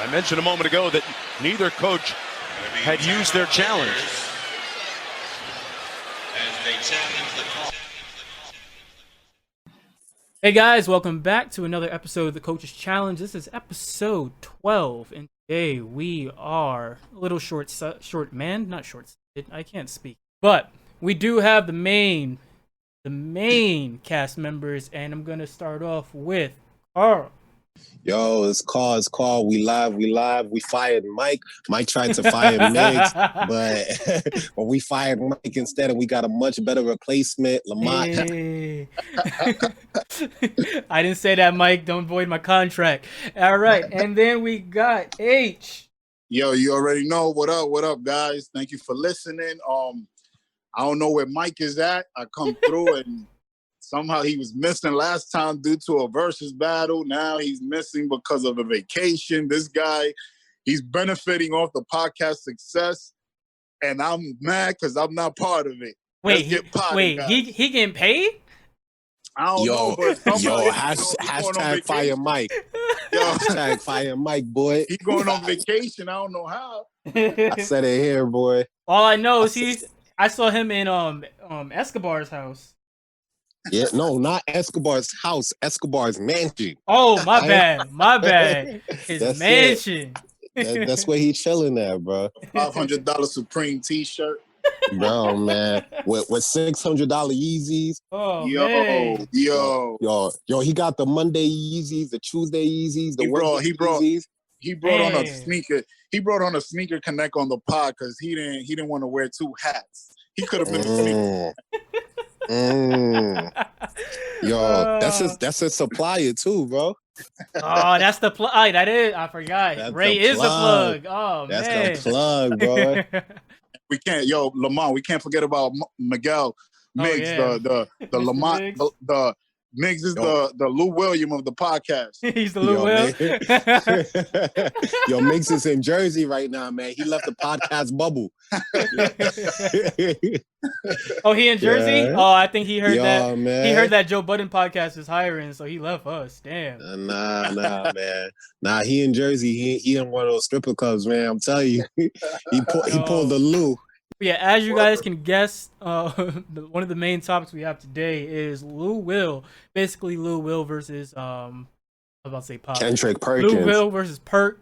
I mentioned a moment ago that neither coach had used their challenge. As they challenge the call. Hey guys, welcome back to another episode of the Coach's Challenge. This is episode 12, and today we are a little not short. I can't speak, but we do have the main cast members, and I'm gonna start off with Carl. Yo, it's Carl. We live. We fired Mike. Mike tried to fire Miggs, but when we fired Mike instead, and we got a much better replacement, Lamont. Hey. I didn't say that, Mike. Don't void my contract. All right, and then we got H. Yo, you already know. What up, guys? Thank you for listening. I don't know where Mike is at. I come through and somehow he was missing last time due to a versus battle. Now he's missing because of a vacation. This guy, he's benefiting off the podcast success, and I'm mad because I'm not part of it. Wait, he getting paid? I don't know, but hashtag fire Mike. Hashtag fire Mike, boy. He going on vacation. I don't know how. I said it here, boy. All I know is I saw him in Escobar's house. Yeah, no, not Escobar's house. Escobar's mansion. Oh, my bad. His mansion. That's where he chilling at, bro. $500 Supreme T-shirt. Bro, man, with $600 Yeezys. Oh, Yo, he got the Monday Yeezys, the Tuesday Yeezys, the Wednesday Yeezys. He brought on a sneaker. He brought on a sneaker connect on the pod because he didn't want to wear two hats. He could have been a sneaker. Yo, that's a supplier too, bro. Oh, that's the plug. That is. I forgot. That's Ray the is the plug. Oh, that's man. That's the plug, bro. We can't, Lamont. We can't forget about Miguel Miggs, the Lamont, the Miggs is the Lou William of the podcast. He's the Lou Will. Yo, Miggs is in Jersey right now, man. He left the podcast bubble. Oh, he in Jersey? Yeah. Oh, I think he heard that. Man. He heard that Joe Budden podcast is hiring, so he left us. Damn. Nah, man. Nah, he in Jersey. He in one of those stripper clubs, man. I'm telling you, he pulled the Lou. Yeah, as you guys can guess, one of the main topics we have today is Lou Will. Basically, Lou Will versus I was about to say Pop. Kendrick Perkins. Lou Will versus Perk.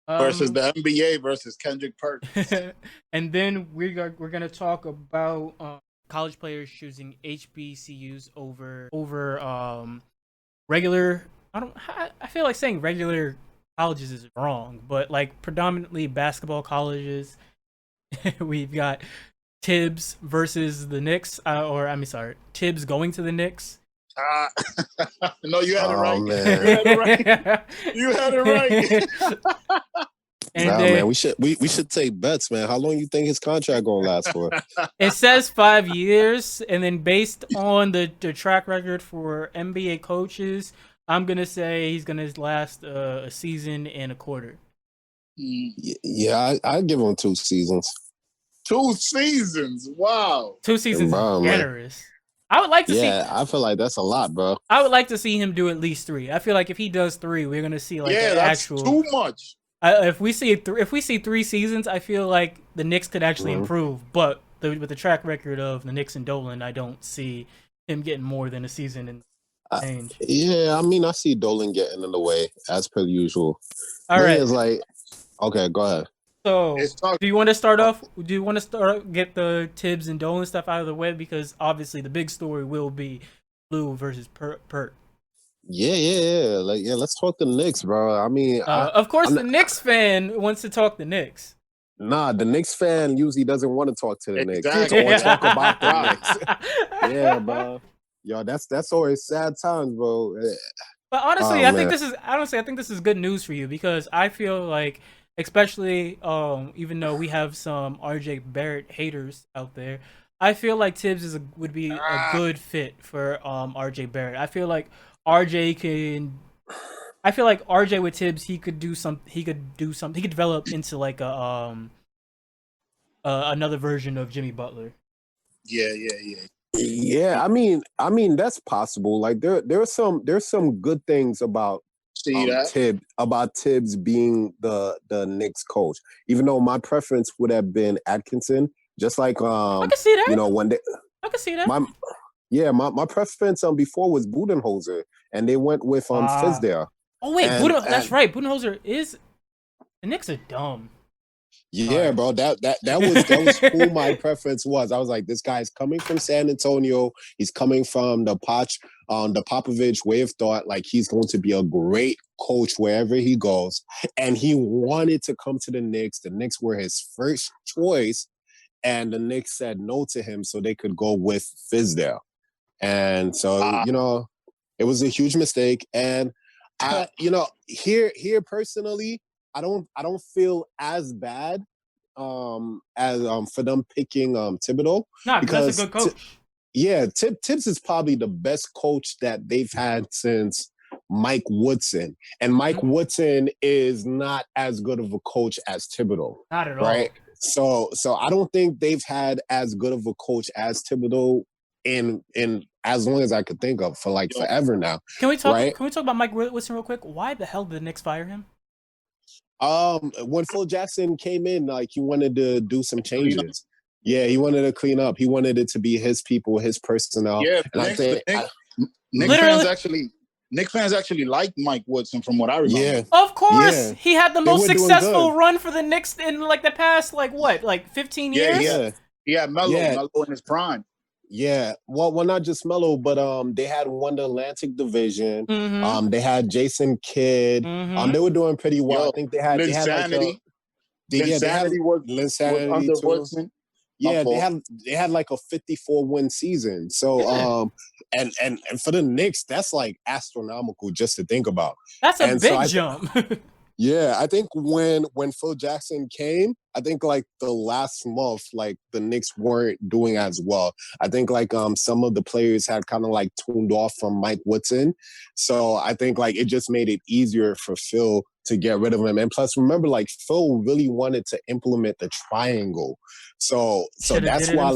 Versus the NBA versus Kendrick Perk. And then we're gonna talk about college players choosing HBCUs over regular. I feel like saying regular colleges is wrong, but like predominantly basketball colleges. We've got Tibbs versus the Knicks, Tibbs going to the Knicks. No, you had it right. Man. You had it right. And man, we should take bets, man. How long you think his contract gonna last for? It says 5 years, and then based on the track record for NBA coaches, I'm gonna say he's gonna last a season and a quarter. Yeah, I'd give him 2 seasons. 2 seasons? Wow. 2 seasons is generous. I would like to see. Yeah, I feel like that's a lot, bro. I would like to see him do at least 3. I feel like if he does 3, we're gonna see like an that's actual. Too much. If we see 3 seasons, I feel like the Knicks could actually improve. But with the track record of the Knicks and Dolan, I don't see him getting more than a season and change. Yeah, I mean, I see Dolan getting in the way as per usual. All right, it's like, okay, go ahead. So, do you want to start off? Do you want to get the Tibbs and Dolan stuff out of the way, because obviously the big story will be Lou versus Perk. Yeah. Let's talk the Knicks, bro. I mean, of course, the Knicks fan wants to talk the Knicks. Nah, the Knicks fan usually doesn't want to talk to the Knicks. Exactly. Or talk about the Knicks. Yeah, bro. Yo, that's always sad times, bro. But honestly, I think this is good news for you, because I feel like, especially even though we have some RJ Barrett haters out there, I feel like Tibbs would be a good fit for RJ Barrett. I feel like RJ with Tibbs, he could develop into like another version of Jimmy Butler. Yeah, I mean that's possible. Like there's some good things about See that? Tibbs being the Knicks coach. Even though my preference would have been Atkinson, just like I can see that. you know, when they I can see that. my preference before was Budenholzer, and they went with Fizdale. Oh wait, that's right. Budenholzer is the Knicks are dumb. Yeah, bro. That was who my preference was. I was like, this guy's coming from San Antonio. He's coming from the Popovich way of thought. Like, he's going to be a great coach wherever he goes. And he wanted to come to the Knicks. The Knicks were his first choice, and the Knicks said no to him so they could go with Fizdale. And so, it was a huge mistake. And here personally, I don't feel as bad as for them picking Thibodeau. Nah, because that's a good coach. Tibbs is probably the best coach that they've had since Mike Woodson. And Mike Woodson is not as good of a coach as Thibodeau. Not at all. Right? So I don't think they've had as good of a coach as Thibodeau in as long as I could think of, for like forever now. Can we talk about Mike Woodson real quick? Why the hell did the Knicks fire him? When Phil Jackson came in, like, he wanted to do some changes. Yeah, he wanted to clean up. He wanted it to be his people, his personnel. Yeah, and Knicks fans actually like Mike Woodson, from what I remember. Yeah, of course. He had the most successful good. run for the Knicks in like the past 15 years. Yeah. He had Melo in his prime. Yeah, well, not just Melo, but they had won the Atlantic Division. Mm-hmm. They had Jason Kidd. Mm-hmm. They were doing pretty well. I think they had Linsanity. Linsanity was under too. Woodson. Yeah, they had like a 54-win season. So and for the Knicks, that's like astronomical just to think about. That's a big jump. Yeah, I think when Phil Jackson came, I think like the last month, like the Knicks weren't doing as well. I think like some of the players had kind of like tuned off from Mike Woodson. So I think like it just made it easier for Phil to get rid of him. And plus, remember, like, Phil really wanted to implement the triangle. So that's why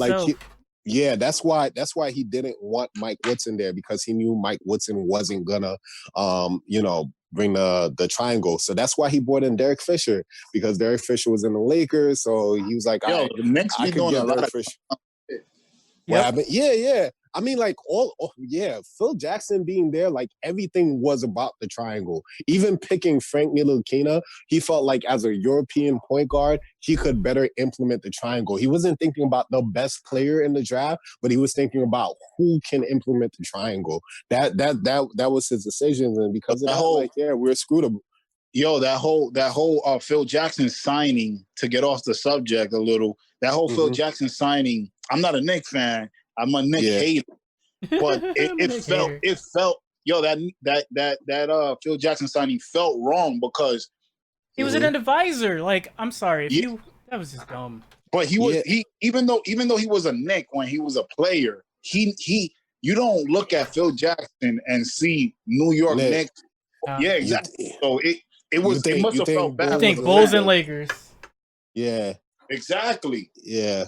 that's why he didn't want Mike Woodson there, because he knew Mike Woodson wasn't gonna bring the triangle. So that's why he brought in Derek Fisher, because Derek Fisher was in the Lakers. So he was like, the Knicks be doing a lot of Fisher. Yeah. I mean, like, Phil Jackson being there, like, everything was about the triangle. Even picking Frank Ntilikina, he felt like as a European point guard, he could better implement the triangle. He wasn't thinking about the best player in the draft, but he was thinking about who can implement the triangle. That was his decisions, and because of that, we're screwed. That whole Phil Jackson signing, to get off the subject a little, that whole Phil Jackson signing, I'm not a Knicks fan. I'm a Knicks hater, but it felt that Phil Jackson signing felt wrong, because he was an advisor. Like, I'm sorry, that was just dumb. But he was even though he was a Knick when he was a player, you don't look at Phil Jackson and see New York Knicks. Yeah, exactly. So it must have felt bad. I think Bulls and Lakers. Yeah, exactly. Yeah.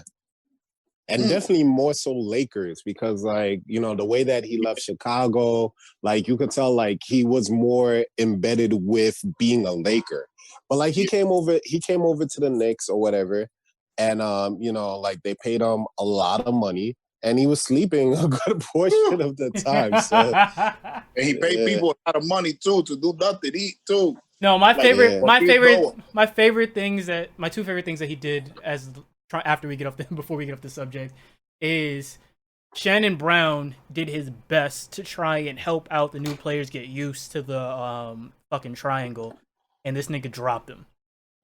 And definitely more so Lakers, because, like, the way that he left Chicago, like, you could tell, like, he was more embedded with being a Laker. But, like, he came over to the Knicks or whatever, and like, they paid him a lot of money, and he was sleeping a good portion of the time. So, and he paid people a lot of money too to do nothing, eat too. No, my two favorite things that he did before we get off the subject is Shannon Brown did his best to try and help out the new players get used to the fucking triangle, and this nigga dropped him.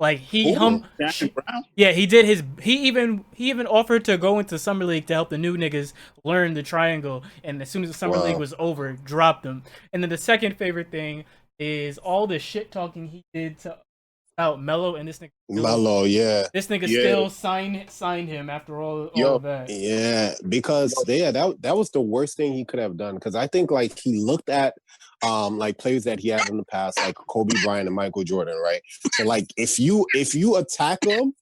Like, he did he even offered to go into Summer League to help the new niggas learn the triangle, and as soon as the Summer League was over, dropped him. And then the second favorite thing is all the shit talking he did about Melo, and this nigga this nigga still signed him after all of that. Yeah, because that was the worst thing he could have done, because I think, like, he looked at like players that he had in the past, like Kobe Bryant and Michael Jordan, right? So, like, if you attack them,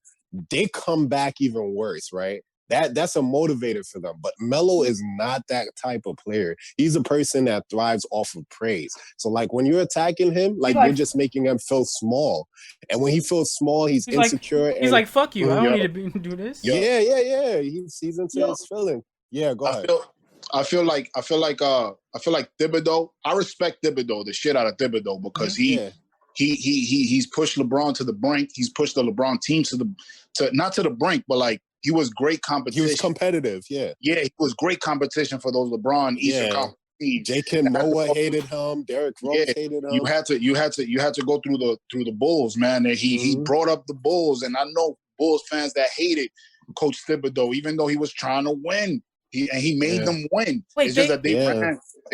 they come back even worse, right? that's a motivator for them. But Melo is not that type of player. He's a person that thrives off of praise. So like when you're attacking him, like you're just making him feel small. And when he feels small, he's insecure. He's like, fuck you. I don't need to do this. Yeah. He's into his feeling. Yeah, go ahead. I feel like Thibodeau. I respect Thibodeau, the shit out of Thibodeau, because he's pushed LeBron to the brink. He's pushed the LeBron team to not to the brink, but like he was great competition. He was competitive, yeah. Yeah, he was great competition for those LeBron Eastern Conference teams. J.K. Noah hated him. Derrick Rose hated him. You had to go through the Bulls, man. And he brought up the Bulls, and I know Bulls fans that hated Coach Thibodeau, even though he was trying to win. He made them win. Wait, it's just that they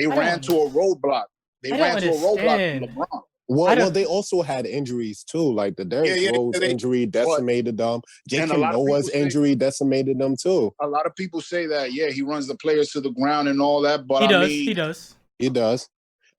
ran to a roadblock. They ran to a roadblock to LeBron. Well, they also had injuries too. Like the Derrick Rose injury decimated them. J.K. Noah's injury decimated them too. A lot of people say that, he runs the players to the ground and all that, but he does.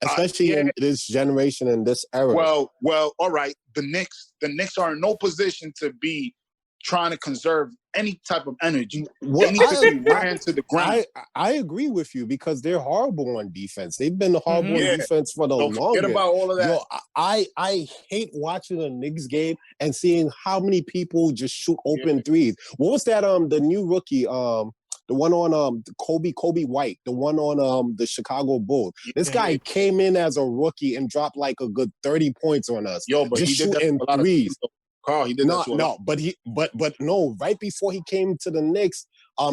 Especially in this generation and this era. Well, all right. The Knicks are in no position to be trying to conserve any type of energy. They need to be ran to the ground. I agree with you because they're horrible on defense. They've been horrible on defense for the longest. Forget about all of that. Yo, I hate watching a Knicks game and seeing how many people just shoot open threes. What was that? The new rookie, the one on Kobe White, the one on the Chicago Bulls. This guy came in as a rookie and dropped like a good 30 points on us. But just he did shooting that threes. Carl, he did but no, right before he came to the Knicks,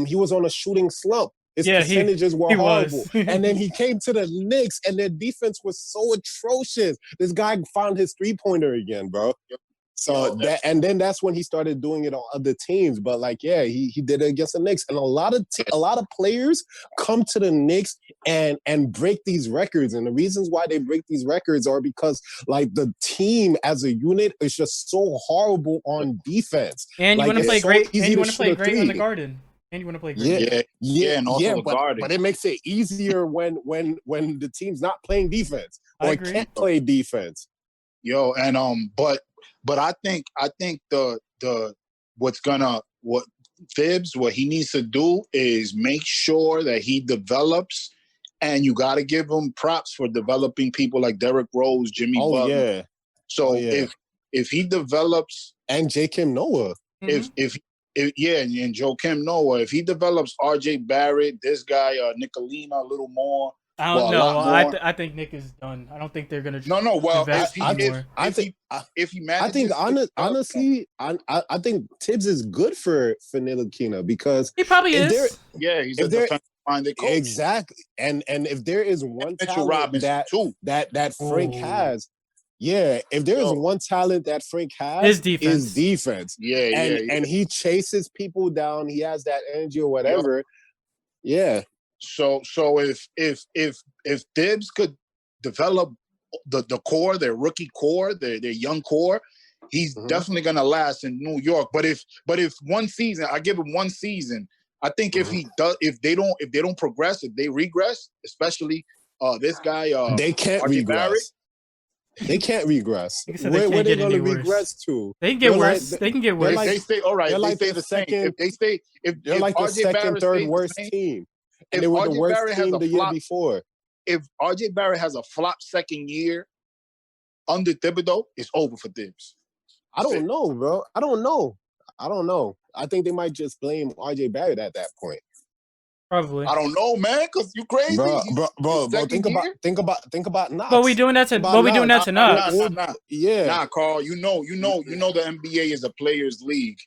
he was on a shooting slump. His percentages were horrible. And then he came to the Knicks and their defense was so atrocious. This guy found his three-pointer again, bro. So then that's when he started doing it on other teams. But he did it against the Knicks. And a lot of players come to the Knicks and break these records. And the reasons why they break these records are because like the team as a unit is just so horrible on defense. And you want to play great. And you want to play great in the Garden. And you want to play great. And also the Garden. But it makes it easier when the team's not playing defense or can't play defense. But I think what Thibs, what he needs to do is make sure that he develops, and you got to give him props for developing people like Derrick Rose, Jimmy Butler. Yeah. So if he develops, and J.K. Noah, and Joakim Noah, if he develops R.J. Barrett, this guy Nicolina a little more. I don't know. I think Nick is done. I don't think they're gonna. No. Well, honestly, I think Tibbs is good for Ntilikina because he probably is. He's a defensive-minded coach. Exactly, and if there is one talent that Frank has. Yeah, if there is one talent that Frank has, is defense. And he chases people down. He has that energy or whatever. Yeah. So if Thibs could develop the core, their rookie core, their young core, he's definitely gonna last in New York. But if one season, I give him one season. I think if they don't progress, if they regress, especially this guy, they can't RJ regress. Barrett, They can't regress. Where are they going to regress to? They can get worse. They can get worse. They stay all right. They stay the same. They're like the second, third worst team. And they were the worst team the year before. If RJ Barrett has a flop second year under Thibodeau, it's over for Thibs. I don't know, bro. I don't know. I think they might just blame RJ Barrett at that point. Probably. I don't know, man, because you crazy, bro. Think about Knox. But we doing that to Knox. Nah, Carl. You know the NBA is a players' league.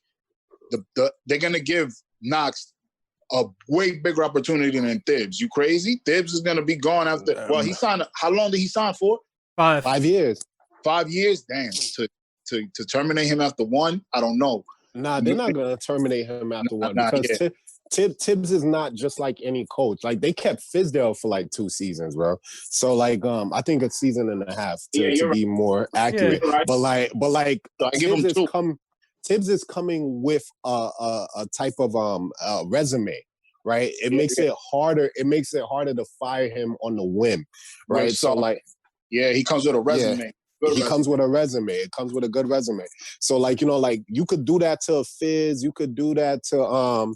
They're gonna give Knox a way bigger opportunity than Thibs. You crazy? Thibs is gonna be gone after. Well, he signed. How long did he sign for? 5 years. 5 years. Damn. To terminate him after one, I don't know. Nah, they're not gonna terminate him after one because Tibbs is not just like any coach. Like they kept Fizdale for like 2 seasons, bro. So like I think a season and a half to be more accurate. Right. But like so Tibbs is coming with a type of resume, right? It makes it harder. It makes it harder to fire him on the whim, right? So like, he comes with a resume. Yeah. Comes with a resume. It comes with a good resume. So like, like you could do that to Fizz. You could do that to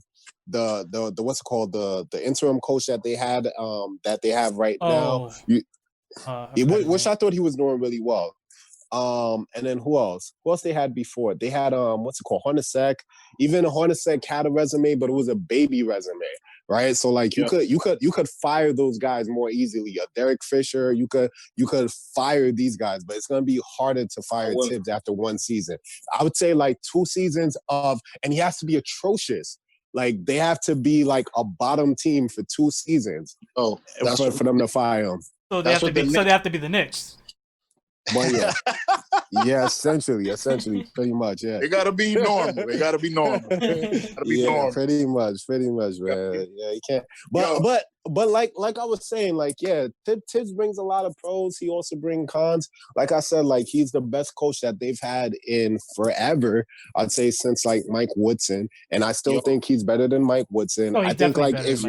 the what's it called, the interim coach that they have right now. I forgot his Which name. I thought he was doing really well. And then who else? Who else they had before? They had what's it called? Hornacek. Even Hornacek had a resume, but it was a baby resume, right? So like you could fire those guys more easily. Derek Fisher, you could fire these guys, but it's gonna be harder to fire Tibbs after one season. I would say like 2 seasons and he has to be atrocious. Like they have to be like a bottom team for 2 seasons. Oh, for them to fire him. So they have to be the Knicks. Well, yeah, essentially, pretty much, yeah. They gotta be normal. Yeah, pretty much, man. Yeah, you can't. But like I was saying, like, yeah, Tibbs brings a lot of pros. He also brings cons. Like I said, like he's the best coach that they've had in forever. I'd say since like Mike Woodson, and I still think he's better than Mike Woodson. Oh, he's I think like if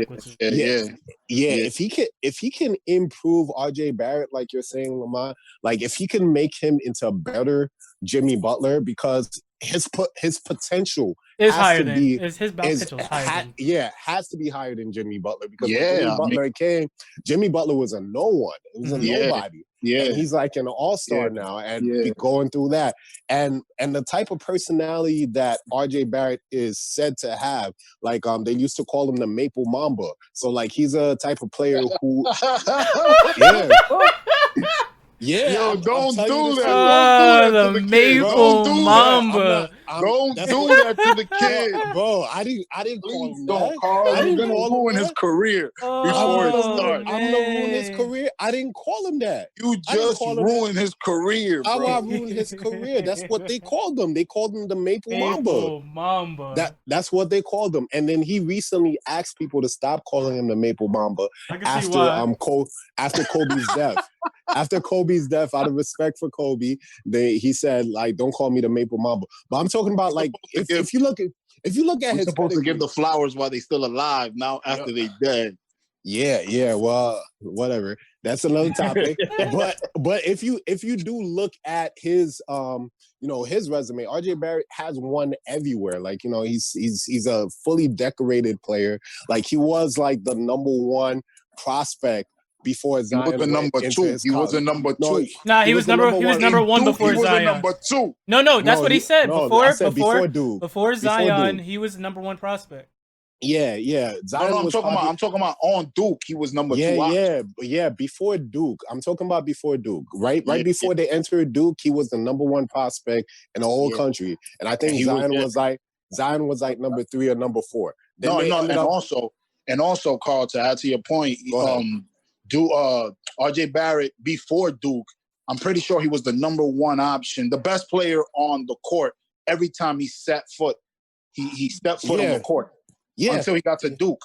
if he can improve RJ Barrett, like you're saying, Lamont, like if he can make him into a better Jimmy Butler, because his potential is higher than his potential has to be higher than Jimmy Butler, because when Jimmy Butler came, Jimmy Butler was a no one. It was a nobody. Yeah. And he's like an all-star now and going through that. And the type of personality that RJ Barrett is said to have, like they used to call him the Maple Mamba. So like he's a type of player who Yeah, yo, don't do that. Don't do that to the kid. Maple Mamba. Don't do that to the kid, bro. I didn't call him that. Carl, you're gonna ruin his career before it starts. I'm gonna ruin his career. I didn't call him that. You just ruined his career, bro. How I ruined his career? That's what they called him. They called him the Maple Mamba. That's what they called him. And then he recently asked people to stop calling him the Maple Mamba after Kobe's death. After Kobe's death, out of respect for Kobe, he said, like, don't call me the Maple Mamba. But I'm talking about like if you look at his supposed to give the flowers while they're still alive. Now after they dead. Yeah. Well, whatever. That's another topic. but if you do look at his his resume, RJ Barrett has won everywhere. Like, he's a fully decorated player. Like he was like the number one prospect before Zion. He was the number two. He was a number two. Nah, he was number one before Zion. He was number two. No, that's what he said. Before Zion, Duke. he was the number one prospect. Yeah. Zion I'm talking about on Duke. He was number two. Yeah. Before Duke, I'm talking about before Duke. Right before they entered Duke, he was the number one prospect in the whole country. And I think Zion was like number 3 or number 4. And also, Carl, to add to your point, RJ Barrett before Duke, I'm pretty sure he was the number one option, the best player on the court every time he set foot. He stepped foot on the court. Yeah. Until he got to Duke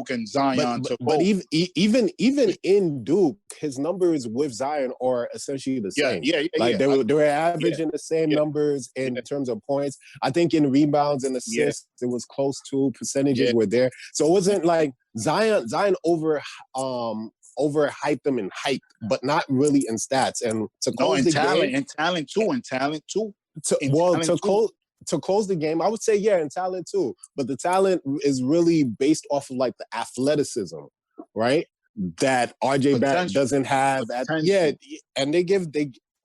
and Zion. But even in Duke, his numbers with Zion are essentially the same. They were averaging the same numbers in terms of points. I think in rebounds and assists, it was close to. Percentages were there. So it wasn't like Zion overhyped them in height, but not really in stats. And talent too. To close the game, I would say, in talent too. But the talent is really based off of like the athleticism, right? That RJ Barrett doesn't have. And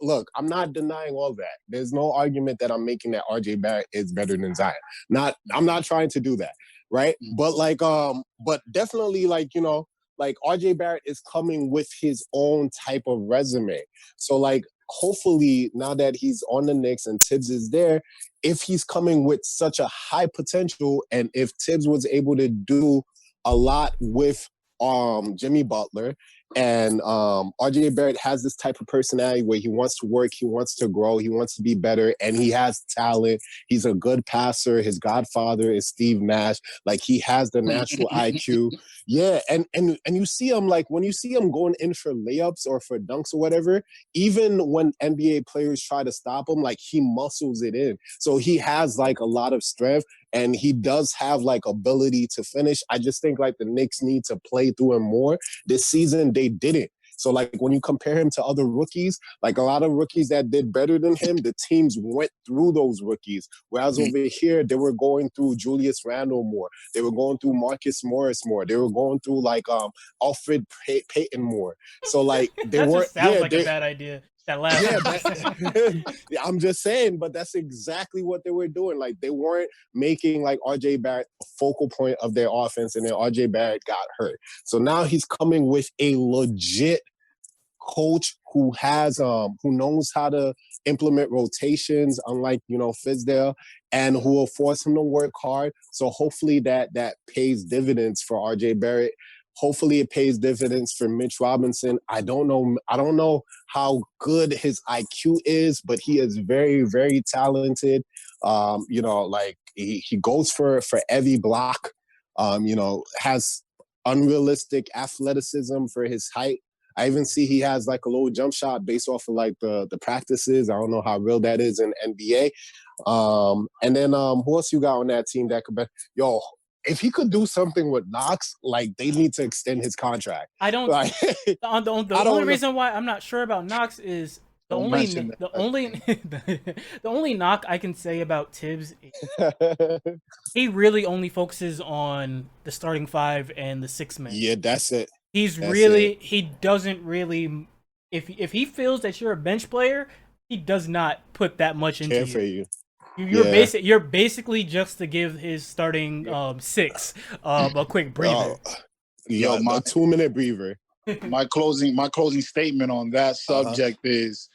look, I'm not denying all that. There's no argument that I'm making that RJ Barrett is better than Zion. I'm not trying to do that, right? Mm-hmm. But definitely like RJ Barrett is coming with his own type of resume. So like, hopefully now that he's on the Knicks and Tibbs is there, if he's coming with such a high potential, and if Tibbs was able to do a lot with Jimmy Butler, and RJ Barrett has this type of personality where he wants to work, he wants to grow, he wants to be better, and he has talent. He's a good passer. His godfather is Steve Nash. Like, he has the natural IQ. Yeah, and you see him, like, when you see him going in for layups or for dunks or whatever, even when NBA players try to stop him, like, he muscles it in. So he has, like, a lot of strength, and he does have, like, ability to finish. I just think, like, the Knicks need to play through him more. This season, they didn't. So like when you compare him to other rookies, like a lot of rookies that did better than him, the teams went through those rookies. Whereas over here, they were going through Julius Randle more. They were going through Marcus Morris more. They were going through like Alfred Payton more. So like they that weren't. just sounds Yeah, like a bad idea. That last yeah, 100%. yeah, I'm just saying, but that's exactly what they were doing. Like they weren't making like RJ Barrett a focal point of their offense, and then RJ Barrett got hurt. So now he's coming with a legit coach who knows how to implement rotations, unlike Fizdale, and who will force him to work hard. So hopefully that pays dividends for RJ Barrett. Hopefully it pays dividends for Mitch Robinson. I don't know how good his IQ is, but he is very, very talented. Like he goes for every block. Has unrealistic athleticism for his height. I even see he has like a little jump shot based off of like the practices. I don't know how real that is in NBA. And then who else you got on that team that could be? Yo, if he could do something with Knox, like they need to extend his contract. I don't. Like, The only reason why I'm not sure about Knox is the Don't only mention that. the only the only knock I can say about Tibbs is he really only focuses on the starting five and the 6 man. yeah, that's it. He doesn't really, if he feels that you're a bench player, he does not put that much into Care for you. You're basically just to give his starting 6 a quick breather. Yo, my 2-minute breather. My closing statement on that subject is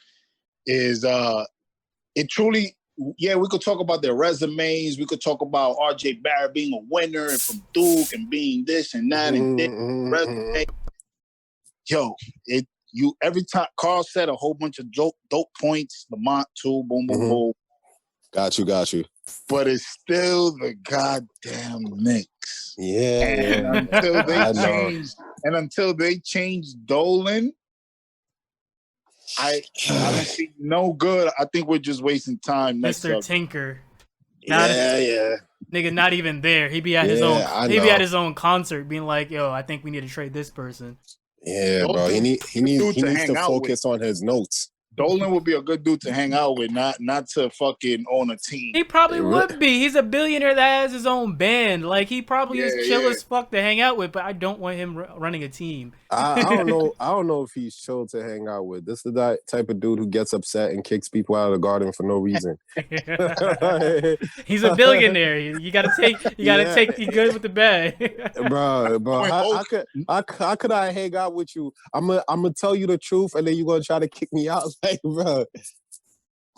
it truly, yeah, we could talk about their resumes. We could talk about RJ Barrett being a winner and from Duke and being this and that and this resume. Yo, every time Carl said a whole bunch of dope points, Lamont too, boom, boom, boom. Got you. But it's still the goddamn Knicks. Yeah. And until they change Dolan, I don't see no good. I think we're just wasting time. Mr. Tinker. Yeah. Nigga, not even there. He'd be at his own concert, being like, "Yo, I think we need to trade this person." Yeah, bro. He needs to focus on his notes. Dolan would be a good dude to hang out with, not to fucking own a team. He probably would be. He's a billionaire that has his own band. Like he probably is chill as fuck to hang out with. But I don't want him running a team. I don't know. I don't know if he's chill to hang out with. This is that type of dude who gets upset and kicks people out of the garden for no reason. He's a billionaire. You gotta take the good with the bad. bro. How could I hang out with you? I'm gonna tell you the truth, and then you're gonna try to kick me out, like, bro.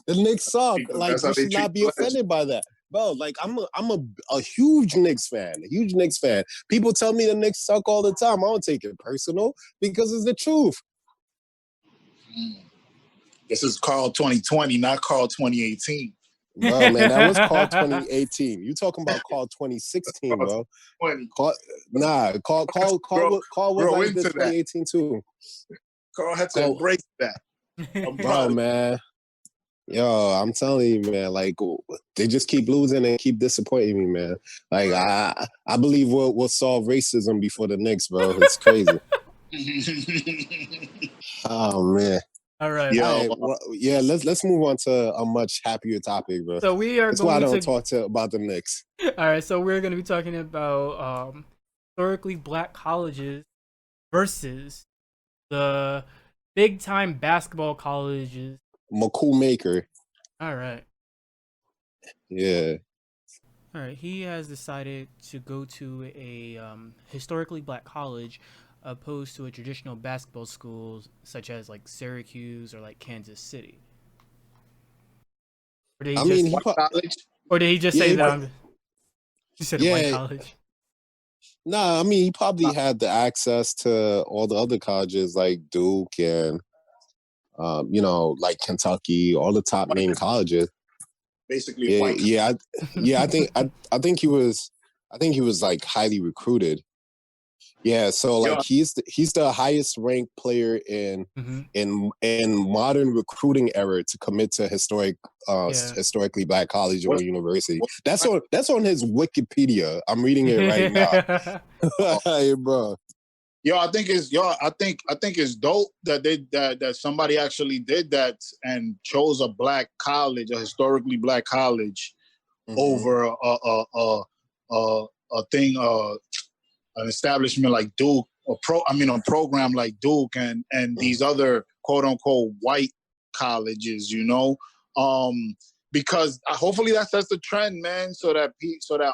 The Knicks suck. Like, you should not be offended by that. Bro, like I'm a huge Knicks fan. People tell me the Knicks suck all the time. I don't take it personal because it's the truth. This is Carl 2020, not Carl 2018. Bro, man, that was Carl 2018. You talking about Carl 2016, bro? Carl was like this 2018 too. Carl had to embrace that. Bro, man. Yo, I'm telling you, man, like, they just keep losing and keep disappointing me, man. Like, I believe we'll solve racism before the Knicks, bro. It's crazy. Oh, man. All right. Let's move on to a much happier topic, bro. So That's why I don't talk about the Knicks. All right, so we're going to be talking about historically black colleges versus the big-time basketball colleges. McCool Maker. All right. Yeah. All right. He has decided to go to a historically black college, opposed to a traditional basketball school such as like Syracuse or like Kansas City. Or did he just say that? He said a white college. Nah, I mean he probably had the access to all the other colleges like Duke and. Like Kentucky, all the top name colleges. Basically, I think he was like highly recruited. Yeah, so like he's the highest ranked player in modern recruiting era to commit to historically black college or university. That's on his Wikipedia. I'm reading it right now. Hey, bro. I think it's dope that that somebody actually did that and chose a black college, a historically black college, over a thing, an establishment like Duke, a program like Duke, and these other quote unquote white colleges, because hopefully that sets the trend, man, so that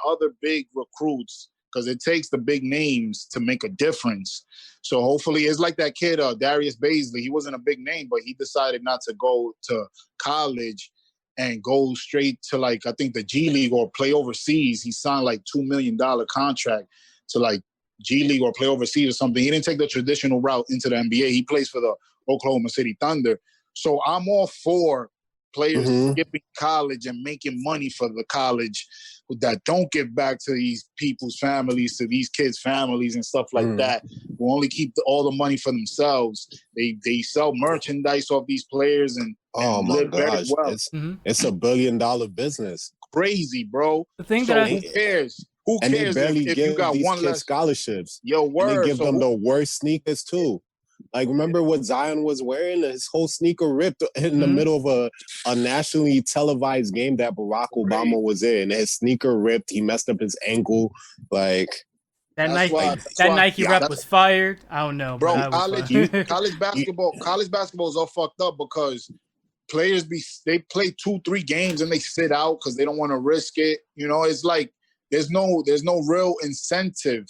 other big recruits, because it takes the big names to make a difference. So hopefully it's like that kid, Darius Baisley. He wasn't a big name, but he decided not to go to college and go straight to, like, I think the G League or play overseas. He signed like $2 million contract to like G League or play overseas or something. He didn't take the traditional route into the NBA. He plays for the Oklahoma City Thunder. So I'm all for players skipping college and making money for the college that don't give back to these people's families, to these kids' families and stuff like that. Who only keep all the money for themselves. They sell merchandise off these players and live very well. It's $1 billion business. Crazy, bro. The thing so that who cares? Who and cares they barely if give you got these one kids less scholarships? Yo, word. And they give them the worst sneakers too. Like, remember what Zion was wearing? His whole sneaker ripped in the middle of a nationally televised game that Barack Obama was in. His sneaker ripped. He messed up his ankle. Like, that Nike rep was fired. I don't know, bro. College basketball is all fucked up because players they play 2-3 games and they sit out because they don't want to risk it. It's like there's no real incentive,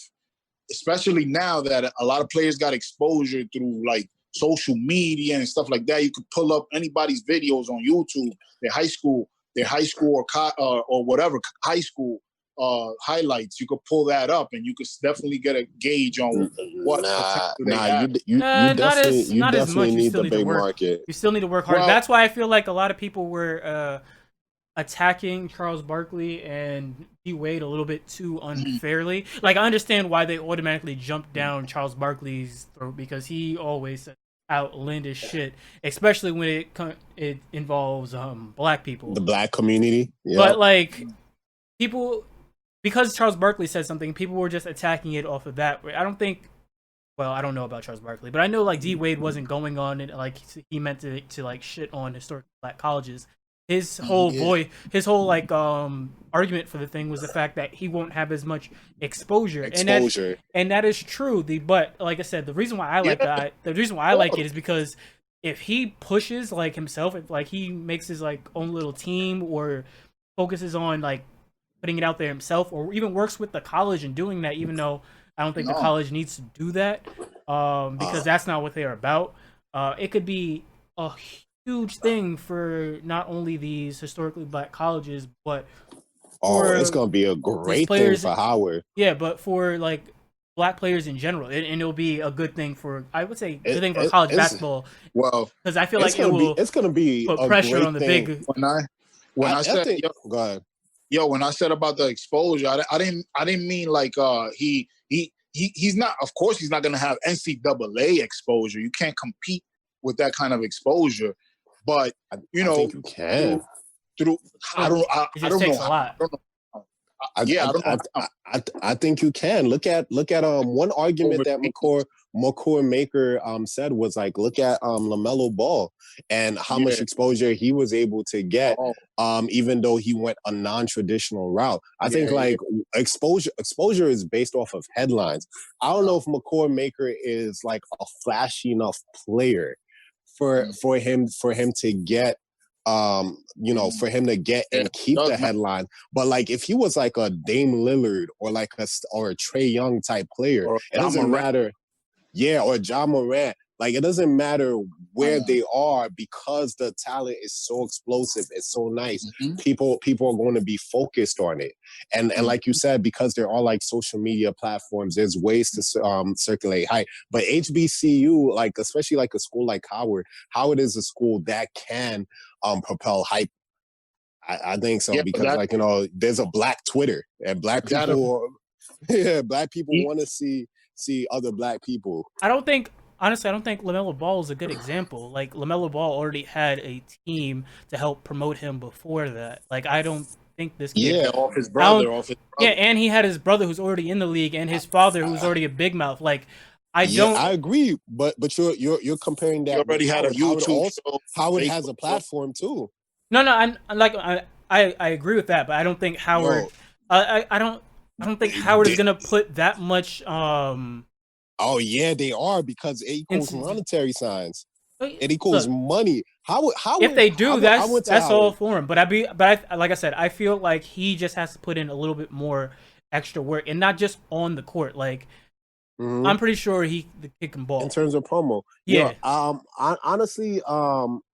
especially now that a lot of players got exposure through like social media and stuff like that. You could pull up anybody's videos on YouTube, their high school or whatever high school highlights. You could pull that up and you could definitely get a gauge on what you definitely need the big market. You still need to work hard. That's why I feel like a lot of people were attacking Charles Barkley and D Wade a little bit too unfairly. Like, I understand why they automatically jumped down Charles Barkley's throat, because he always said outlandish shit, especially when it involves black people, the black community. Yep. But like, people, because Charles Barkley said something, people were just attacking it off of that. I don't know about Charles Barkley, but I know like D Wade wasn't going on it like he meant to like shit on historic black colleges. His whole argument for the thing was the fact that he won't have as much exposure. And that is true. But like I said, the reason why I like it is because if he pushes like himself, if like he makes his like own little team or focuses on like putting it out there himself, or even works with the college and doing that, even though I don't think the college needs to do that, because that's not what they're about. It could be a huge thing for not only these historically black colleges, but it's gonna be a great thing for Howard. Yeah, but for like black players in general, and it'll be a good thing for, I would say, good thing for college basketball. Well, because I feel like it's gonna be put pressure on the big. When I said when I said about the exposure, I didn't mean like he's not. Of course, he's not gonna have NCAA exposure. You can't compete with that kind of exposure. But I think you can. I don't know. I think you can. Look at one argument that McCord Maker said was like, look at LaMelo Ball and how much exposure he was able to get, even though he went a non-traditional route. I think exposure is based off of headlines. I don't know if McCord Maker is like a flashy enough player for him to get for him to get and keep the headline. But like if he was like a Dame Lillard or like a Trae Young type player, it doesn't matter. Yeah, or Ja Morant. Like, it doesn't matter where they are, because the talent is so explosive, it's so nice. People are going to be focused on it. And like you said, because there are like social media platforms, there's ways to circulate hype. But HBCU, like especially like a school like Howard is a school that can propel hype. I think so, because like, there's a black Twitter and black people want to see other black people. Honestly, I don't think LaMelo Ball is a good example. Like, LaMelo Ball already had a team to help promote him before that. Like, I don't think this kid... off his brother. Yeah, and he had his brother who's already in the league, and his father who's already a big mouth. Like, I Yeah, don't. I agree, but you're comparing He that with already had a Howard. Howard YouTube also show, Howard has Facebook a show. platform too. No, no. I'm like I agree with that, but I don't think Howard. Yo, I don't think Howard is gonna put that much oh yeah, they are because it equals into. monetary signs. It equals Look, money. if they do, I went to that's all Howard. for him. But like I said, I feel like he just has to put in a little bit more extra work, and not just on the court. Like Mhm. I'm pretty sure the kid can In ball. terms of promo. Yeah, Honestly,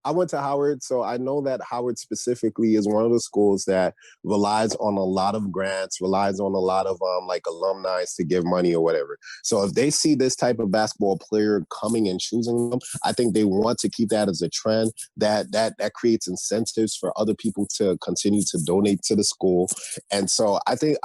I went to Howard, so I know that Howard specifically is one of the schools that relies on a lot of grants, relies on a lot of like alumni to give money or whatever. So if they see this type of basketball player coming and choosing them, I think they want to keep that as a trend. That creates incentives for other people to continue to donate to the school. And so I think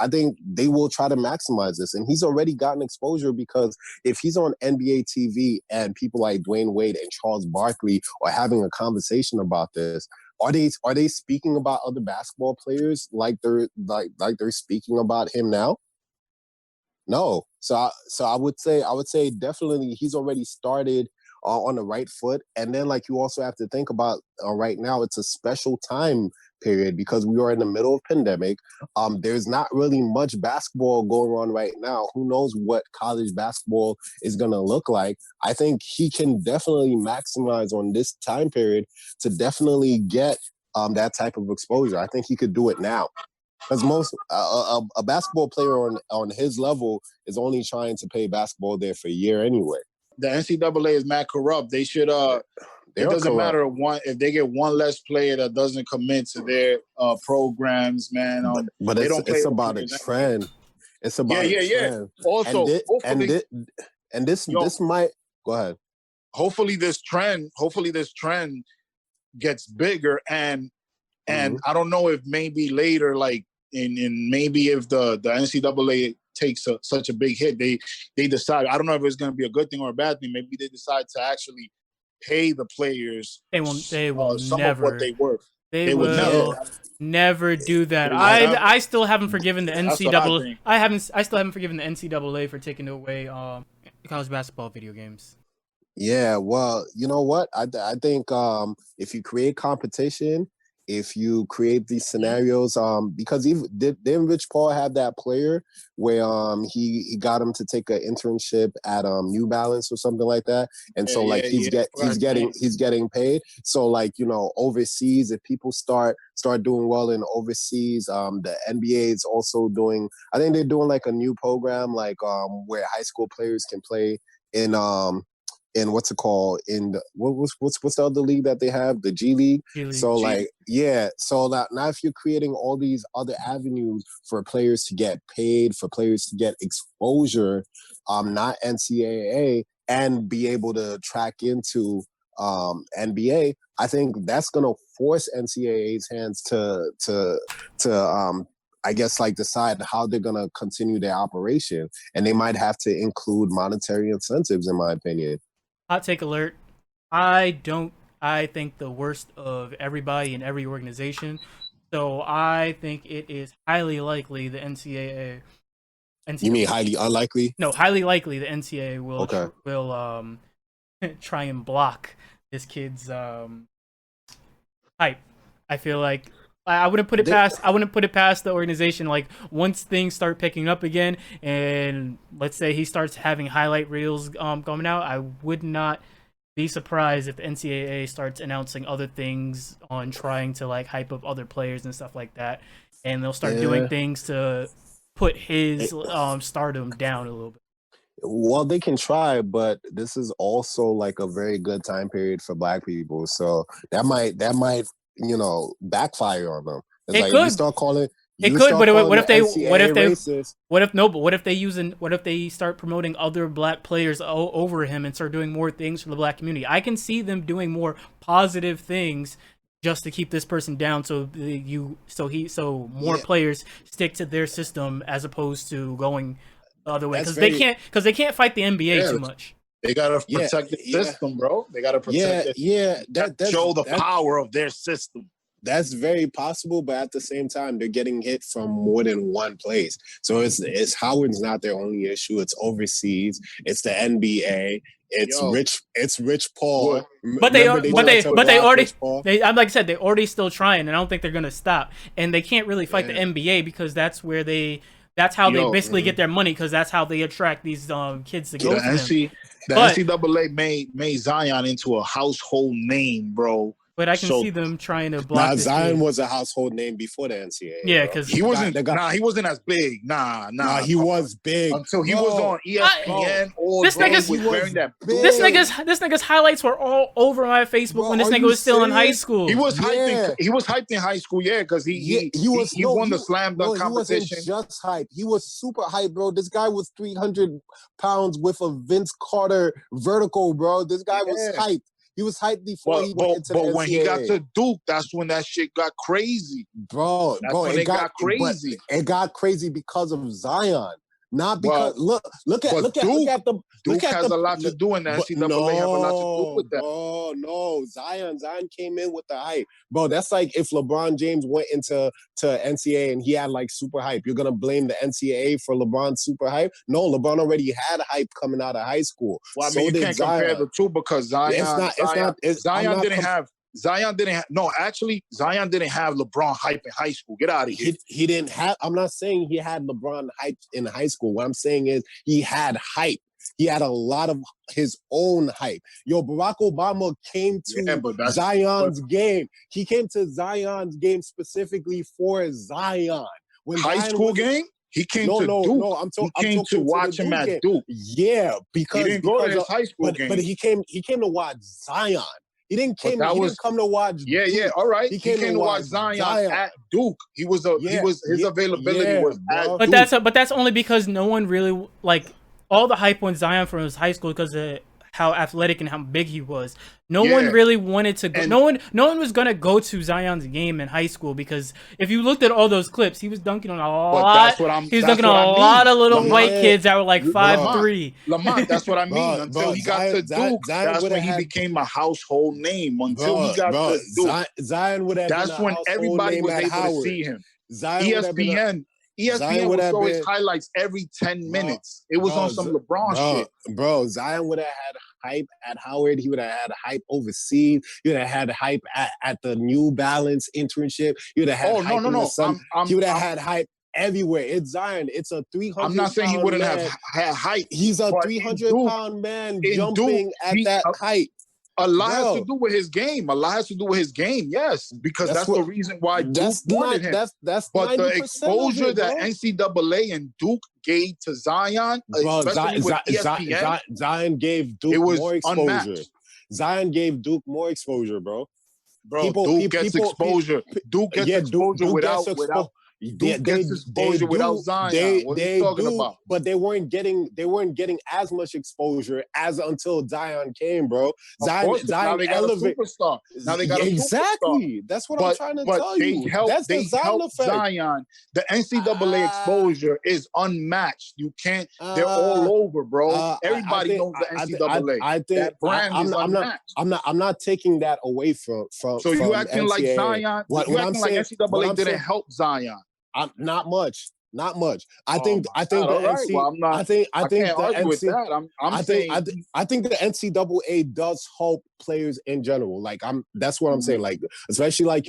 they will try to maximize this. And he's already gotten exposure because if he's on NBA TV and people like Dwayne Wade and Charles Barkley are having a conversation about this, are they speaking about other basketball players like they're speaking about him now? No. So I would say definitely he's already started on the right foot. And then like you also have to think about right now it's a special time period because we are in the middle of pandemic. There's not really much basketball going on right now. Who knows what college basketball is going to look like? I think he can definitely maximize on this time period to definitely get that type of exposure. I think he could do it now. Because most a basketball player on his level is only trying to play basketball there for a year anyway. The NCAA is mad corrupt. They should They it are doesn't corrupt. matter if they get one less player that doesn't commit to their programs, man. But They don't play it's with about a players anyway. trend. It's about a trend. Also, hopefully, This might go ahead. hopefully this trend gets bigger and I don't know if maybe later, like in maybe if the NCAA takes such a big hit, they decide. I don't know if it's going to be a good thing or a bad thing. Maybe they decide to actually pay the players. they will some never. of what they worth. They would will never. never do that. They would never. I still haven't forgiven the That's what I NCAA. think. I still haven't forgiven the NCAA for taking away college basketball video games. Yeah, well, you know what? I think if you create competition, if you create these scenarios, because even didn't Rich Paul have that player where he got him to take an internship at New Balance or something like that, and so like he's getting paid. So like overseas, if people start doing well in overseas, the NBA is also doing. I think they're doing like a new program like where high school players can play in what's it called in the, what's the other league that they have, the G League. So like so that now if you're creating all these other avenues for players to get paid, for players to get exposure, not NCAA, and be able to track into NBA, I think that's gonna force NCAA's hands to I guess like decide how they're gonna continue their operation, and they might have to include monetary incentives, in my opinion. Hot take alert. I think the worst of everybody in every organization. So I think it is highly likely the NCAA. You mean highly unlikely? No, highly likely the NCAA will Okay. try and block this kid's hype. I feel like I wouldn't put it past the organization. Like once things start picking up again, and let's say he starts having highlight reels coming out, I would not be surprised if the NCAA starts announcing other things on trying to like hype up other players and stuff like that, and they'll start doing things to put his stardom down a little bit. Well, they can try, but this is also like a very good time period for Black people, so that might backfire on them. It's It like could. you start calling. It could, but what if they racist? what if they start promoting other black players over him and start doing more things for the black community? I can see them doing more positive things just to keep this person down, so more players stick to their system as opposed to going the other way because they can't fight the NBA too much. They gotta protect the system, bro. They gotta protect it. That's show the power of their system. That's very possible, but at the same time, they're getting hit from more than one place. So it's Howard's not their only issue. It's overseas. It's the NBA. It's Rich Paul. But they already I'm like I said, they already still trying, and I don't think they're gonna stop. And they can't really fight the NBA because that's how they basically get their money, because that's how they attract these kids to go to them. The NCAA made Zion into a household name, bro. But I can see them trying to block. Zion was a household name before the NCAA. Yeah, because he wasn't. He wasn't as big. Nah. He was big until he was on ESPN. This nigga's highlights were all over my Facebook when this nigga was still in high school. He was hyped. He was hyped in high school, because he won the slam dunk competition. He wasn't just hype. He was super hype, bro. This guy was 300 pounds with a Vince Carter vertical, bro. This guy was hyped. He was hyped before he went into the NCAA. But when he got to Duke, that's when that shit got crazy. Bro, it got crazy. It got crazy because of Zion. Not because look at Duke has a lot to do in that. NCAA have a lot to do with that. No. Zion came in with the hype. Bro, that's like if LeBron James went into NCAA and he had like super hype. You're gonna blame the NCAA for LeBron's super hype? No, LeBron already had hype coming out of high school. Well, I mean, you can't compare the two because Zion didn't have LeBron hype in high school. Get out of here. He didn't have. I'm not saying he had LeBron hype in high school. What I'm saying is he had hype. He had a lot of his own hype. Barack Obama came to Zion's game. He came to Zion's game specifically for Zion. When high school game? He came to Duke. No, I'm talking to watch him at Duke. Yeah, because he didn't go to his high school game. But he came to watch Zion. He didn't come to watch. Yeah, all right. He came to watch Zion at Duke. His availability was at Duke. But that's only because no one really all the hype on Zion from his high school because of how athletic and how big he was. No one really wanted to go. No one was gonna go to Zion's game in high school because if you looked at all those clips, he was dunking on a lot. He was dunking on a lot of little white kids that were like 5'3". Lamont, that's what I mean. Until he got to Duke, that's when he became a household name. Until he got to Duke, Zion would have. That's when everybody was able to see him. ESPN would show his highlights every 10 minutes. It was on some LeBron shit. Bro, Zion would have had hype at Howard. He would have had hype overseas. He would have had hype at the New Balance internship. He would have had hype in the sun. He would have had hype everywhere. It's Zion. It's a 300. I'm not saying he wouldn't have had hype. He's a 300-pound man jumping at that height. A lot has to do with his game. Yes, because that's the reason why Duke wanted him. But the exposure that NCAA and Duke gave to Zion, especially with ESPN, Zion gave Duke more exposure. Unmatched. Zion gave Duke more exposure, bro. Duke gets exposure. Duke gets exposure without. Duke gets exposure without Zion. What are you talking about? But they weren't getting as much exposure as until Zion came, bro. Zion now they got a superstar. Now they got a superstar. That's what I'm trying to tell you. That's the Zion effect. Zion. The NCAA exposure is unmatched. You can't. They're all over, bro. Everybody knows the NCAA. I think that brand is unmatched. I'm not taking that away from. So you acting like Zion? You acting like NCAA didn't help Zion? Not much. I think the NCAA does help players in general. That's what I'm saying. Especially a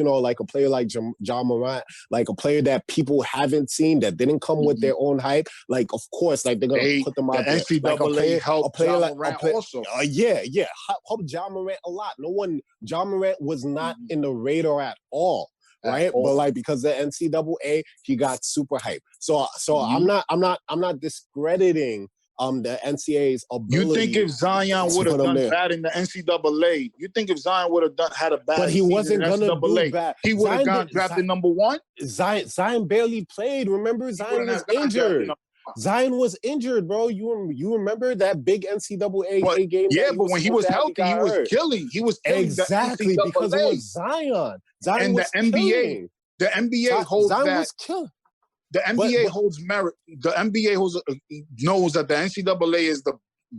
player like John Morant, like a player that people haven't seen that didn't come with their own hype. Of course, they're gonna put them out there. NCAA helped John Morant also. Helped John Morant a lot. John Morant was not in the radar at all. Right, but because the NCAA, he got super hype. So I'm not discrediting the NCAA's ability. You think if Zion would have done bad in the NCAA, had a bad, but he wasn't gonna do bad. He would have gone drafted number one. Zion barely played. Remember, Zion was injured. Zion was injured, bro. You remember that big NCAA game? Yeah, but when he was healthy, he was killing. He was killing exactly because it was Zion. And the NBA, the NBA holds Zion that. Was killing. The NBA holds merit. The NBA knows that the NCAA is the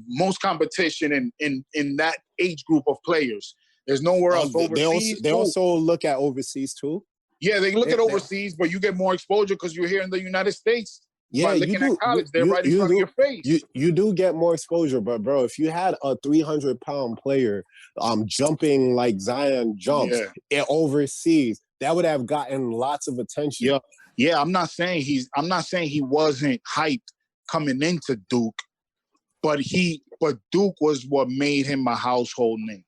most competition in that age group of players. There's nowhere else. Overseas, they also look at overseas too. Yeah, they look at overseas, but you get more exposure because you're here in the United States. Yeah, you do. At college, they're right in front of your face. You do get more exposure, but bro, if you had a 300-pound player jumping like Zion jumps overseas, that would have gotten lots of attention. Yeah. I'm not saying he wasn't hyped coming into Duke, but Duke was what made him a household name.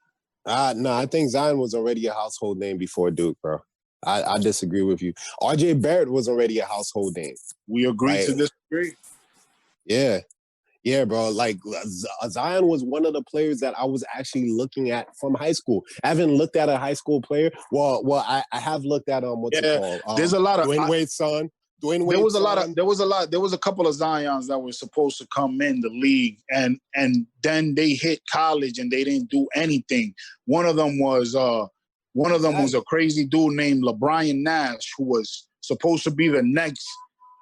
No, I think Zion was already a household name before Duke, bro. I disagree with you. RJ Barrett was already a household name. We agree to disagree. Yeah, bro. Like Zion was one of the players that I was actually looking at from high school. I haven't looked at a high school player. Well, I have looked at what's it called? There's a lot of Dwayne Wade's son. There was a couple of Zions that were supposed to come in the league, and then they hit college and they didn't do anything. One of them was a crazy dude named LeBron Nash, who was supposed to be the next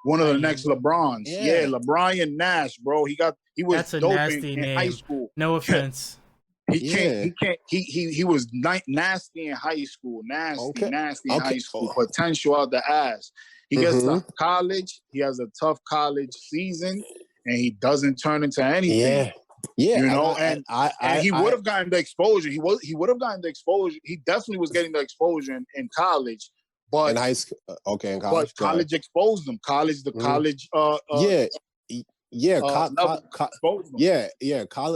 LeBrons. Yeah, LeBron Nash, bro. He was That's a dope nasty in name. high school. No offense. He was nasty in high school. Nasty in high school. Potential out the ass. He gets to college. He has a tough college season, and he doesn't turn into anything. Yeah, you know, and he would have gotten the exposure. He would have gotten the exposure. He definitely was getting the exposure in college, but in high school, in college. But college exposed him. College.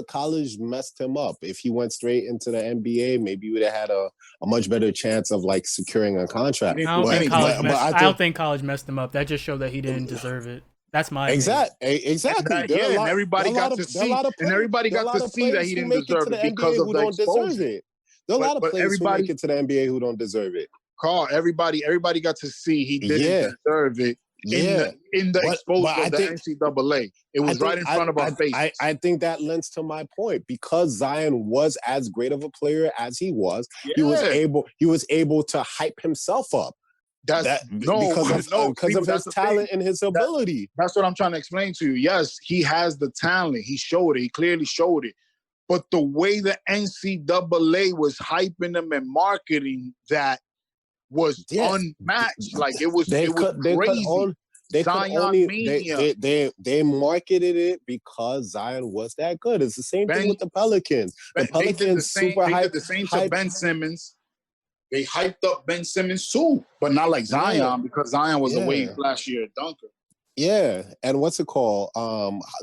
College messed him up. If he went straight into the NBA, maybe he would have had a much better chance of like securing a contract. I don't think college messed him up. That just showed that he didn't deserve it. That's my exactly. And everybody got to see that he didn't deserve it because of the exposure. There are a lot of players who make it to the NBA who don't deserve it. Carl, everybody got to see he didn't deserve it in the exposure of the NCAA. It was right in front of our faces. I think that lends to my point. Because Zion was as great of a player as he was, he was able to hype himself up. Because of his talent and his ability. That's what I'm trying to explain to you. Yes, he has the talent. He showed it. He clearly showed it. But the way the NCAA was hyping him and marketing that was unmatched. Like it was crazy. They marketed it because Zion was that good. It's the same thing with the Pelicans. The Pelicans did the same to Ben Simmons. They hyped up Ben Simmons too, but not like Zion because Zion was a way flashier dunker. Yeah, and what's it called?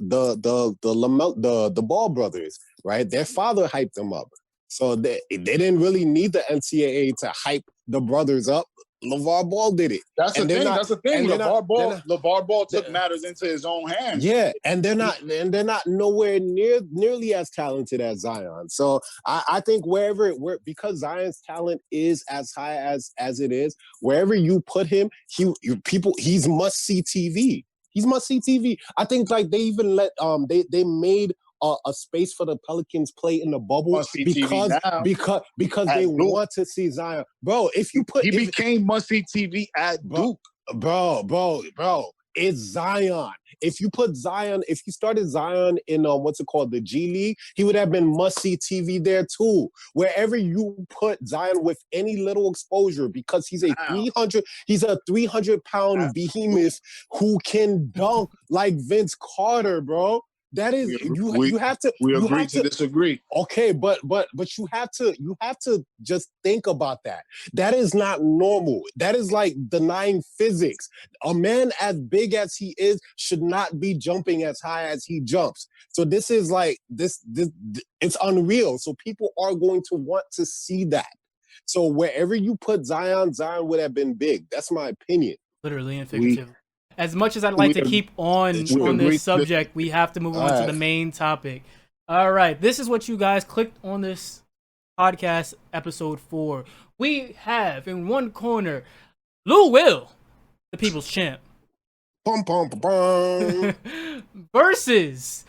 The Ball brothers, right? Their father hyped them up, so they didn't really need the NCAA to hype the brothers up. LeVar Ball did it. That's the thing. LeVar Ball took matters into his own hands. Yeah, and they're not nowhere nearly as talented as Zion. So I think because Zion's talent is as high as it is, wherever you put him, he's must see TV. He's must see TV. I think like they even let they made a space for the Pelicans play in the bubble because they want to see Zion. Bro, he became must-see TV at Duke. Bro, it's Zion. If you started Zion in the G League, he would have been must-see TV there too. Wherever you put Zion with any little exposure, because he's a 300-pound behemoth who can dunk like Vince Carter, bro. That is you have to. We agree to disagree. Okay, but you have to just think about that. That is not normal. That is like denying physics. A man as big as he is should not be jumping as high as he jumps. So this is like this it's unreal. So people are going to want to see that. So wherever you put Zion would have been big. That's my opinion. Literally and figuratively. As much as I'd like to keep on this subject, we have to move on to the main topic. All right, this is what you guys clicked on this podcast episode for. We have in one corner Lou Will, the people's champ, versus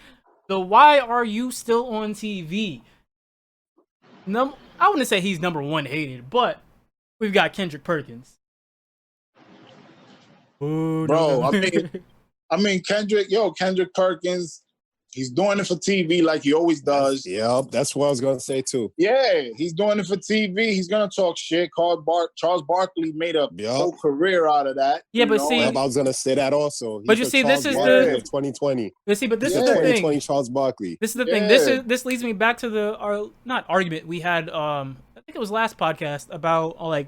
the Why Are You Still on TV? I wouldn't say he's number one hated, but we've got Kendrick Perkins. Ooh, bro, I mean Kendrick Perkins, He's doing it for TV like he always does. Yep, that's what I was gonna say too. Yeah, he's doing it for TV. He's gonna talk shit. Charles Barkley made a whole career out of that. Yeah, but see, I was gonna say that also. But you see, this is the 2020. But this is the thing. 2020 Charles Barkley. This is the thing. This leads me back to our not argument we had. I think it was last podcast about like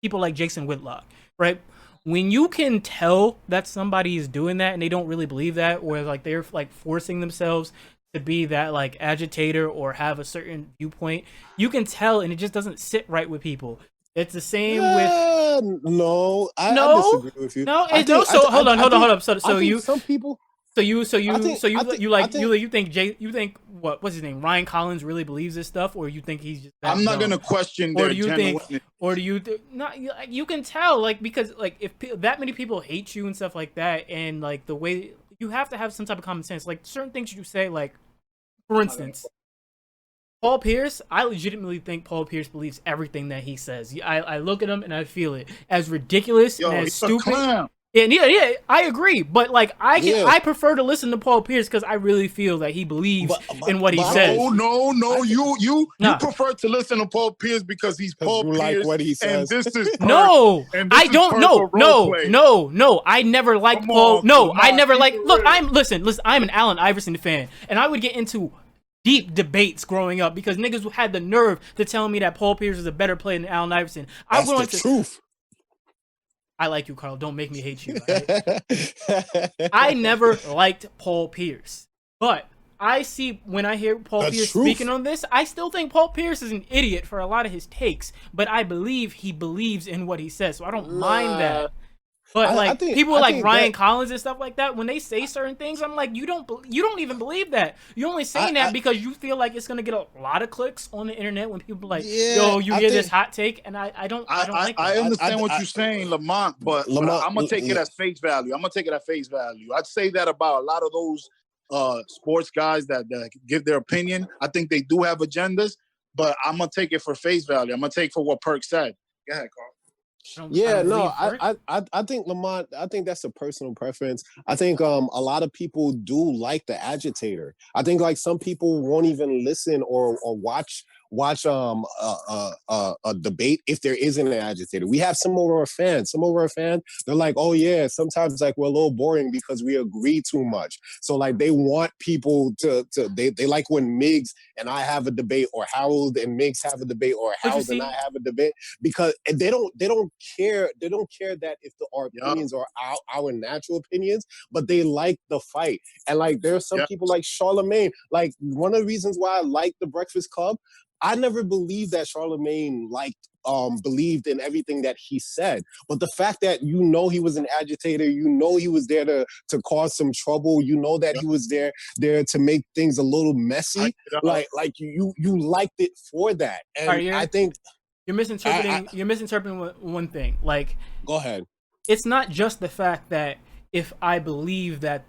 people like Jason Whitlock, right? When you can tell that somebody is doing that and they don't really believe that, or like they're like forcing themselves to be that like agitator or have a certain viewpoint, you can tell, and it just doesn't sit right with people. It's the same with no, I disagree with you. Hold on. So you some people. You think what's his name? Ryan Collins really believes this stuff, or you think he's just? I'm not gonna question. Or do you you can tell like because like if that many people hate you and stuff like that, and like the way you have to have some type of common sense. Like certain things you say, like for instance, Paul Pierce. I legitimately think Paul Pierce believes everything that he says. I look at him and I feel it. As ridiculous and as stupid. Yeah, I agree. But like, I prefer to listen to Paul Pierce because I really feel that he believes in what he says. No, you prefer to listen to Paul Pierce because he's Paul Pierce. Like what he says. And this is Perk, no, I don't. No. I never liked Paul. I never liked. Look, listen. I'm an Allen Iverson fan, and I would get into deep debates growing up because niggas had the nerve to tell me that Paul Pierce is a better player than Allen Iverson. That's the truth. I like you, Carl. Don't make me hate you. Right? I never liked Paul Pierce. But I see when I hear Paul Pierce speaking on this, I still think Paul Pierce is an idiot for a lot of his takes. But I believe he believes in what he says. So I don't mind that. But people like Ryan Collins and stuff like that, when they say certain things, I'm like, you don't even believe that. You're only saying that because you feel like it's gonna get a lot of clicks on the internet when people are like, yo, you hear this hot take, and I don't like that. I understand what you're saying, Lamont, but I'm gonna take it as face value. I'd say that about a lot of those sports guys that give their opinion. I think they do have agendas, but I'm gonna take it for face value. I'm gonna take for what Perk said. Go ahead, Carl. I think Lamont, I think that's a personal preference. I think a lot of people do like the agitator. I think like some people won't even listen or watch a debate if there isn't an agitator. We have some of our fans. They're like, oh yeah, sometimes like we're a little boring because we agree too much. So like they want people to they like when Miggs and I have a debate, or Harold and Miggs have a debate, or Harold and I have a debate, because they don't care that if our opinions are our natural opinions, but they like the fight. And like there's some people like Charlemagne. Like one of the reasons why I like the Breakfast Club, I never believed that Charlemagne believed in everything that he said. But the fact that he was an agitator, he was there to cause some trouble, that he was there to make things a little messy. Like you liked it for that. And I think you're misinterpreting one thing. Like, go ahead. It's not just the fact that if I believe that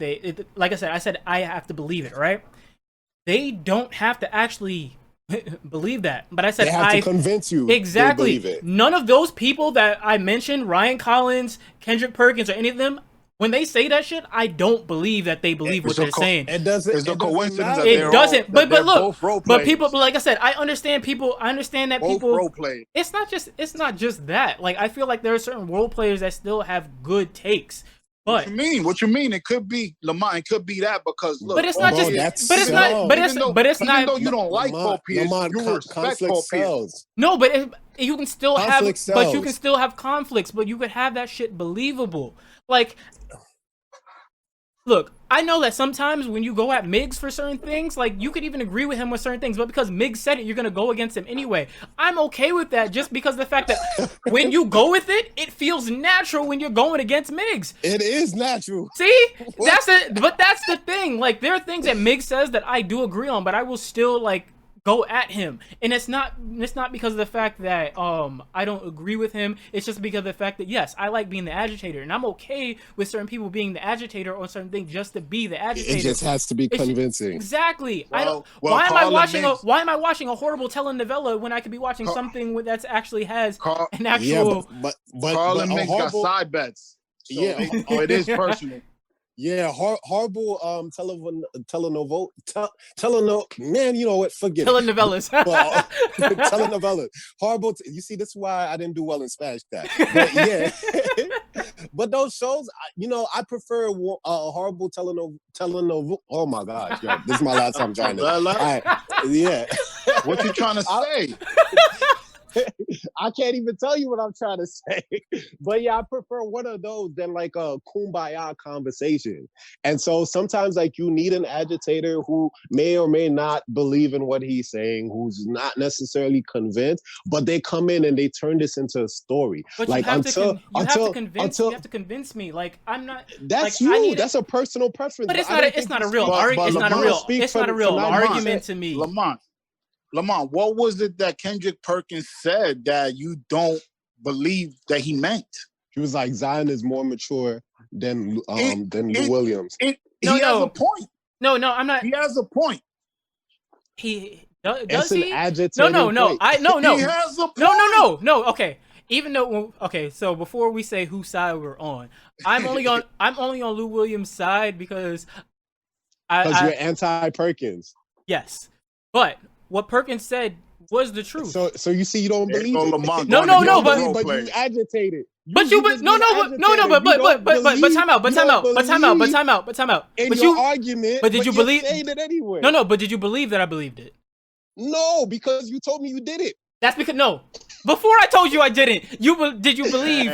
like I said I have to believe it, right? They don't have to actually believe that, but I said they have to convince you exactly. They believe it. None of those people that I mentioned, Ryan Collins, Kendrick Perkins, or any of them, when they say that shit, I don't believe that they believe what they're saying. It doesn't. It's a coincidence. It doesn't. But look, but people. But like I said, I understand people. I understand that both people. Role play. It's not just that. Like I feel like there are certain role players that still have good takes. But what you mean? It could be Lamont. It could be that because look. But it's not just. But it's not. But it's not. Even though you don't like Paul Pierce, you respect Paul Pierce. No, but you can still have. But you can still have conflicts. But you could have that shit believable. Like, look, I know that sometimes when you go at Miggs for certain things, like you could even agree with him with certain things, but because Miggs said it, you're gonna go against him anyway. I'm okay with that, just because of the fact that when you go with it, it feels natural when you're going against Miggs. It is natural. See, that's it. But that's the thing. Like there are things that Miggs says that I do agree on, but I will still like go at him, and it's not because of the fact that I don't agree with him. It's just because of the fact that yes, I like being the agitator, and I'm okay with certain people being the agitator on certain things just to be the agitator. It just has to be convincing. Exactly. Why am I watching a horrible telenovela when I could be watching something that actually has an actual? But Carl and Miggs got side bets. So it is personal. Yeah, horrible man, you know what? Forget Telenovelas. it. Well, telenovelas. Horrible. You see, this is why I didn't do well in Spanish class. But yeah. But those shows, I prefer horrible telenovela. Oh my gosh, yo, this is my last time trying this. All right. Yeah. What you trying to say? I can't even tell you what I'm trying to say. But yeah, I prefer one of those than like a kumbaya conversation. And so sometimes like you need an agitator who may or may not believe in what he's saying, who's not necessarily convinced, but they come in and they turn this into a story. But like you have to convince me. Like I'm not. That's like, you. That's a personal preference. But it's not a real argument. It's not a real argument to me. Lamont, what was it that Kendrick Perkins said that you don't believe that he meant? He was like, Zion is more mature than Lou Williams. He has a point. No, I'm not. He has a point. He does it's he? An agitating No. point. He has a point. No. Okay. Even though so before we say whose side we're on, I'm only on Lou Williams' side because you're anti-Perkins. Yes, but what Perkins said was the truth. So you see, you don't believe it. No, but you agitated. But time out. In your argument, but did you believe it anyway? No, but did you believe that I believed it? No, because you told me you did it. That's because before I told you I didn't. Did you believe?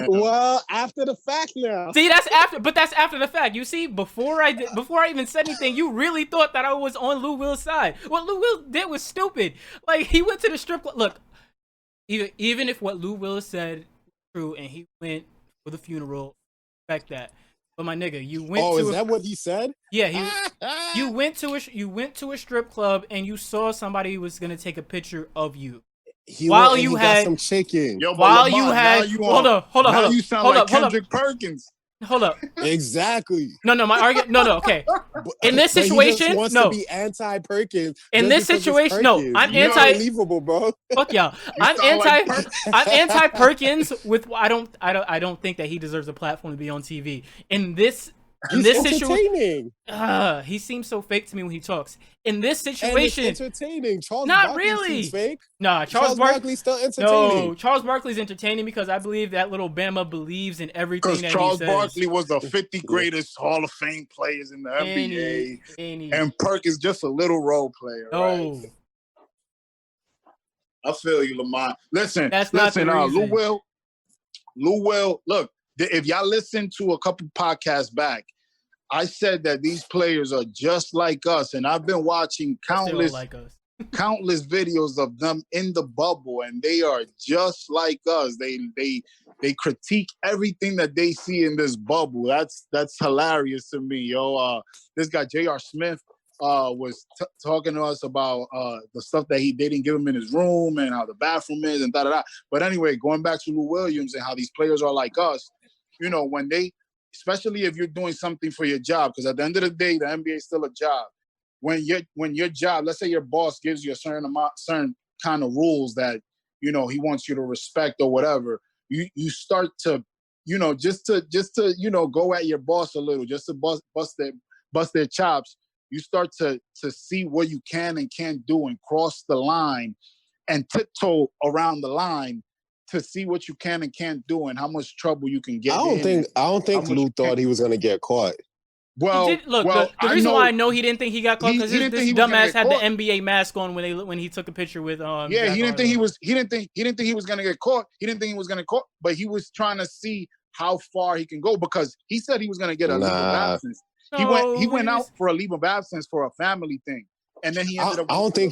Well, after the fact now. See, that's after the fact. You see, before I even said anything, you really thought that I was on Lou Will's side. What Lou Will did was stupid. Like he went to the strip club. Look, even if what Lou Will said was true and he went for the funeral, respect that. But my nigga, you went. Oh, is that what he said? Yeah, you went to a strip club and you saw somebody who was gonna take a picture of you. Got some chicken. Yo, hold on. Now you sound like Kendrick Perkins. Hold up. Exactly. No, my argument. No. Okay. In this situation, he just wants to be anti-Perkins. In this situation, no. I'm anti. Unbelievable, bro. Fuck y'all. I'm anti-Perkins. With I don't think that he deserves a platform to be on TV. In this situation, he seems so fake to me when he talks. In this situation, and it's entertaining. Charles not Barkley really seems fake. Nah, Charles Barkley's still entertaining. No, Charles Barkley's entertaining because I believe that little Bama believes in everything that he says. Because Charles Barkley was the 50 greatest Hall of Fame players in the NBA, and Perk is just a little role player. No. Right? I feel you, Lamont. Listen, Lou Will. Look, if y'all listen to a couple podcasts back, I said that these players are just like us, and I've been watching countless videos of them in the bubble, and they are just like us. They critique everything that they see in this bubble. That's hilarious to me, yo. This guy J.R. Smith was talking to us about the stuff that they didn't give him in his room and how the bathroom is and da-da-da. But anyway, going back to Lou Williams and how these players are like us, you know, when they, especially if you're doing something for your job, because at the end of the day, the NBA is still a job. When your job, let's say your boss gives you a certain kind of rules that, you know, he wants you to respect or whatever, you start to, you know, just to you know, go at your boss a little, just to bust their chops. You start to see what you can and can't do and cross the line and tiptoe around the line to see what you can and can't do and how much trouble you can get. I don't think Lou thought he was going to get caught. Well, the reason why I know he didn't think he got caught because this dumbass had the NBA mask on when he took a picture with Yeah, he didn't think he was going to get caught. He didn't think he was going to caught, but he was trying to see how far he can go because he said he was going to get a leave of absence. He went out for a leave of absence for a family thing. And then he ended up. I don't think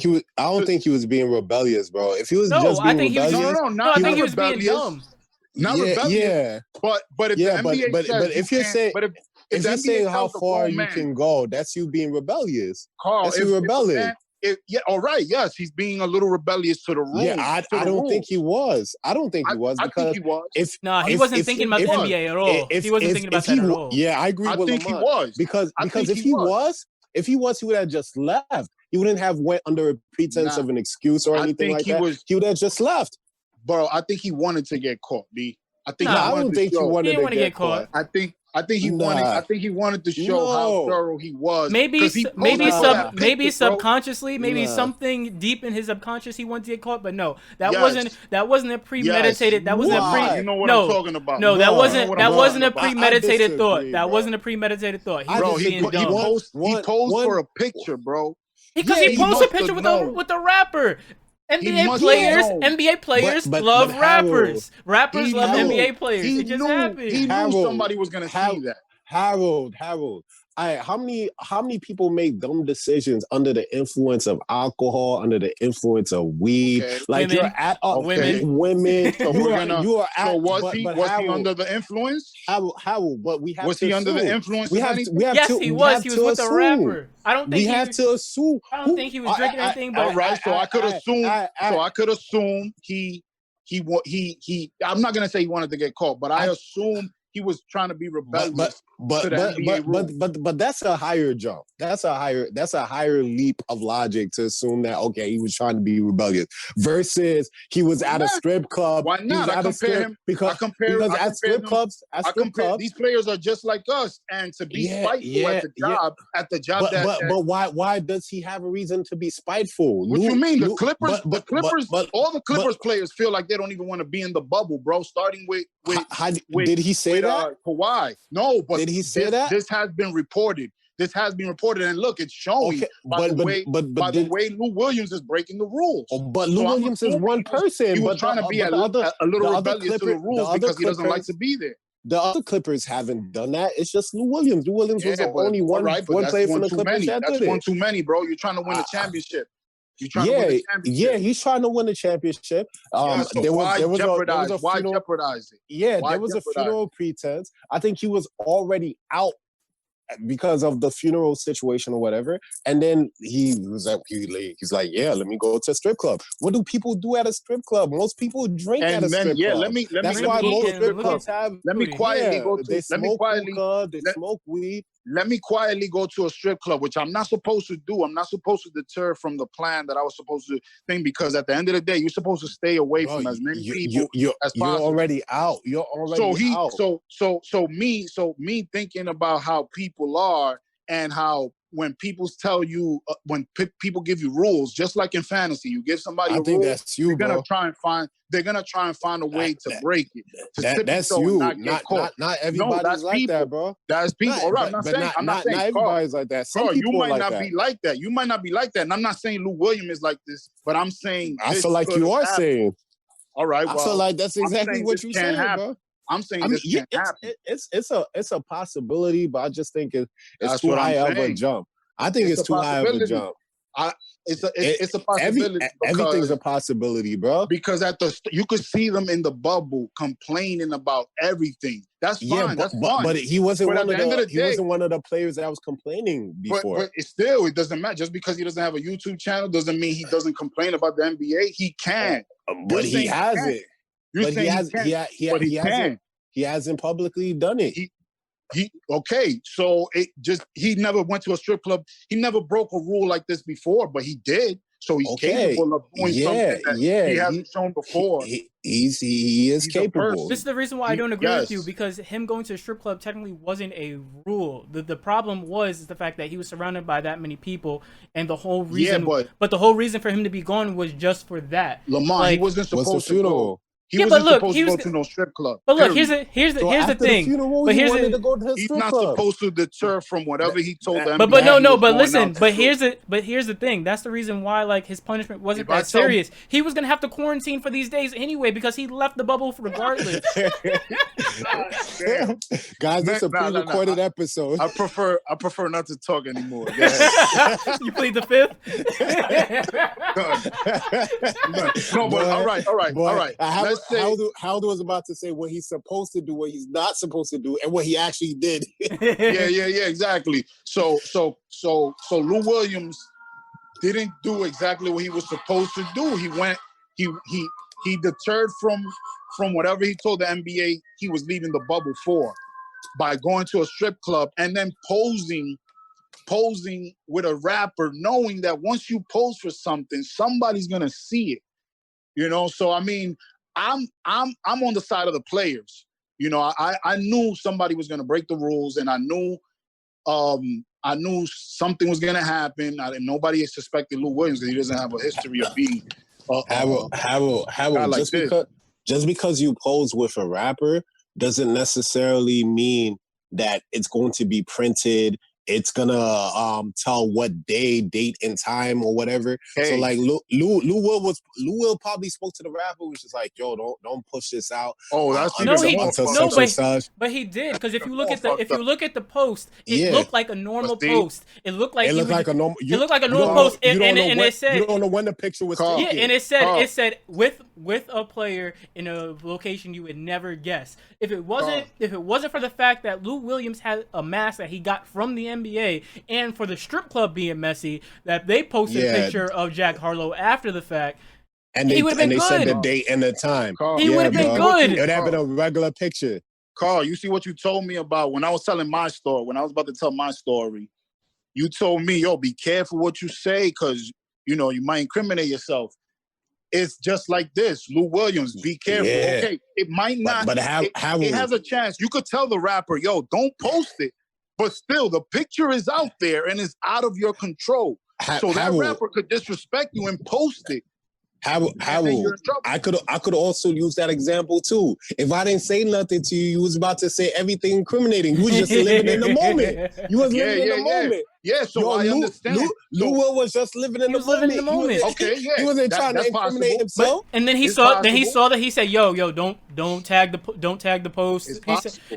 he was being rebellious, bro. If he was just being rebellious, I think he was being dumb. Not rebellious. Yeah. But if the NBA but if you're saying if you're saying how far you can go, that's you being rebellious. Carl, that's you rebelling. All right. Yes, he's being a little rebellious to the rules. Yeah, I don't think he was. I don't think he was because I think he was. He wasn't thinking about the NBA at all. He wasn't thinking about that at all. Yeah, I agree with Lamont. I think he was because if he was, he would have just left. He wouldn't have went under a pretense of an excuse or anything like that. He would have just left. Bro, I think he wanted to get caught, B. I don't think he wanted to get caught. I I think he wanted. I think he wanted to show how thorough he was. Maybe picture, subconsciously, maybe something deep in his subconscious he wanted to get caught. But no, that wasn't a premeditated. That wasn't you know what I'm talking about. No, that wasn't a premeditated thought. That wasn't a premeditated thought. He posed for a picture, bro. Because he posted a picture with a rapper. NBA players love rappers. Rappers love NBA players. It just happened. He knew somebody was gonna see that. Harold. How many people make dumb decisions under the influence of alcohol, under the influence of weed? Okay. Like women. you're at women. So was he under the influence? Harold, but we have was to he assume. under the influence? He was with a rapper. I don't think we have to assume. I don't think he was drinking anything. But all right, so I could assume. So I could assume he. I'm not gonna say he wanted to get caught, but I assume he was trying to be rebellious. But that's a higher jump. That's a higher leap of logic to assume that he was trying to be rebellious versus he was at a strip club. Why not? I compare him because at strip clubs, these players are just like us, and to be spiteful at the job. But why does he have a reason to be spiteful? What you mean? The Clippers, all the Clippers players feel like they don't even want to be in the bubble, bro. Starting with did he say that? Kawhi? No, but did he say that? This has been reported. And look, it's showing by the way Lou Williams is breaking the rules. But Lou Williams is one person. He was trying to be a little rebellious to the rules because he doesn't like to be there. The other Clippers haven't done that. It's just Lou Williams. Lou Williams was the only one player from the Clippers that did it. That's one too many, bro. You're trying to win a championship. He's trying to win the championship. Why jeopardize it? Yeah, there was a funeral pretense. I think he was already out because of the funeral situation or whatever. And then he's like, yeah, let me go to a strip club. What do people do at a strip club? Most people drink at a strip club. That's why most strip clubs have. Let me quietly go to. They smoke hookah, they smoke weed. Let me quietly go to a strip club, which I'm not supposed to do. I'm not supposed to deter from the plan that I was supposed to think, because at the end of the day, you're supposed to stay away from as many people as possible. You're already out. So me thinking about how people are and how when people tell you, people give you rules, just like in fantasy, you give somebody a rule, they're gonna try and find a way to break it. That's you. Not everybody's like that, bro. That's people. All right, I'm not saying everybody's like that. Bro, you might not be like that. You might not be like that. And I'm not saying Lou Williams is like this, but I'm saying I feel like you are saying. All right, well, I feel like that's exactly what you're saying, bro. I'm saying this can't happen. It's a possibility, but I just think it's too high of a jump. I think it's too high of a jump. It's a possibility. Everything's a possibility, bro. Because you could see them in the bubble complaining about everything. That's fine. That's fine. But he wasn't one of the players that was complaining before. But it doesn't matter. Just because he doesn't have a YouTube channel doesn't mean he doesn't complain about the NBA. He can. But he has it. He hasn't publicly done it. So he never went to a strip club. He never broke a rule like this before, but he did. So he's capable of doing something that he hasn't shown before. He is capable. This is the reason why I don't agree with you, because him going to a strip club technically wasn't a rule. The problem was the fact that he was surrounded by that many people, and the whole reason. But the whole reason for him to be gone was just for that. Lamont, he wasn't supposed to go. He wasn't supposed to go to no strip club. But look, here's the thing. He's not supposed to deter from whatever he told them. But listen. But here's the thing. That's the reason why his punishment wasn't that serious. He was gonna have to quarantine for these days anyway because he left the bubble regardless. Guys, this is a pre-recorded episode. I prefer not to talk anymore. You plead the fifth. No, but all right. How was about to say what he's supposed to do, what he's not supposed to do, and what he actually did. yeah, exactly. So Lou Williams didn't do exactly what he was supposed to do. He deterred from whatever he told the NBA he was leaving the bubble for by going to a strip club and then posing with a rapper, knowing that once you pose for something, somebody's gonna see it. So I mean, I'm on the side of the players. You know, I knew somebody was going to break the rules, and I knew something was going to happen. Nobody suspected Lou Williams because he doesn't have a history of being Harold, like just because you pose with a rapper doesn't necessarily mean that it's going to be printed. It's gonna tell what day, date, and time or whatever. Hey. So like Lou Will probably spoke to the rapper, which is like, yo, don't push this out. Oh, that's but he did, because if you look at the post, it looked like a normal post. It looked like a normal post, and it said you don't know when the picture was taken. Yeah, and it said with a player in a location you would never guess. If it wasn't for the fact that Lou Williams had a mask that he got from the NBA, and for the strip club being messy, that they posted a picture of Jack Harlow after the fact, and he would have been good. Said the date and the time. He would have been good. It would have been a regular picture. Carl, you see what you told me about when I was telling my story, when I was about to tell my story. You told me, yo, be careful what you say, because you might incriminate yourself. It's just like this. Lou Williams, be careful. Yeah. Okay, it might not. But it has a chance. You could tell the rapper, yo, don't post it. But still, the picture is out there and it's out of your control. So that rapper could disrespect you and post it. I could also use that example too. If I didn't say nothing to you, you was about to say everything incriminating. You was just living in the moment. You was living in the moment. Yeah, so I understand. Lou was just living in the moment. He wasn't trying to incriminate himself. And then he saw that he said, "Yo, don't tag the post."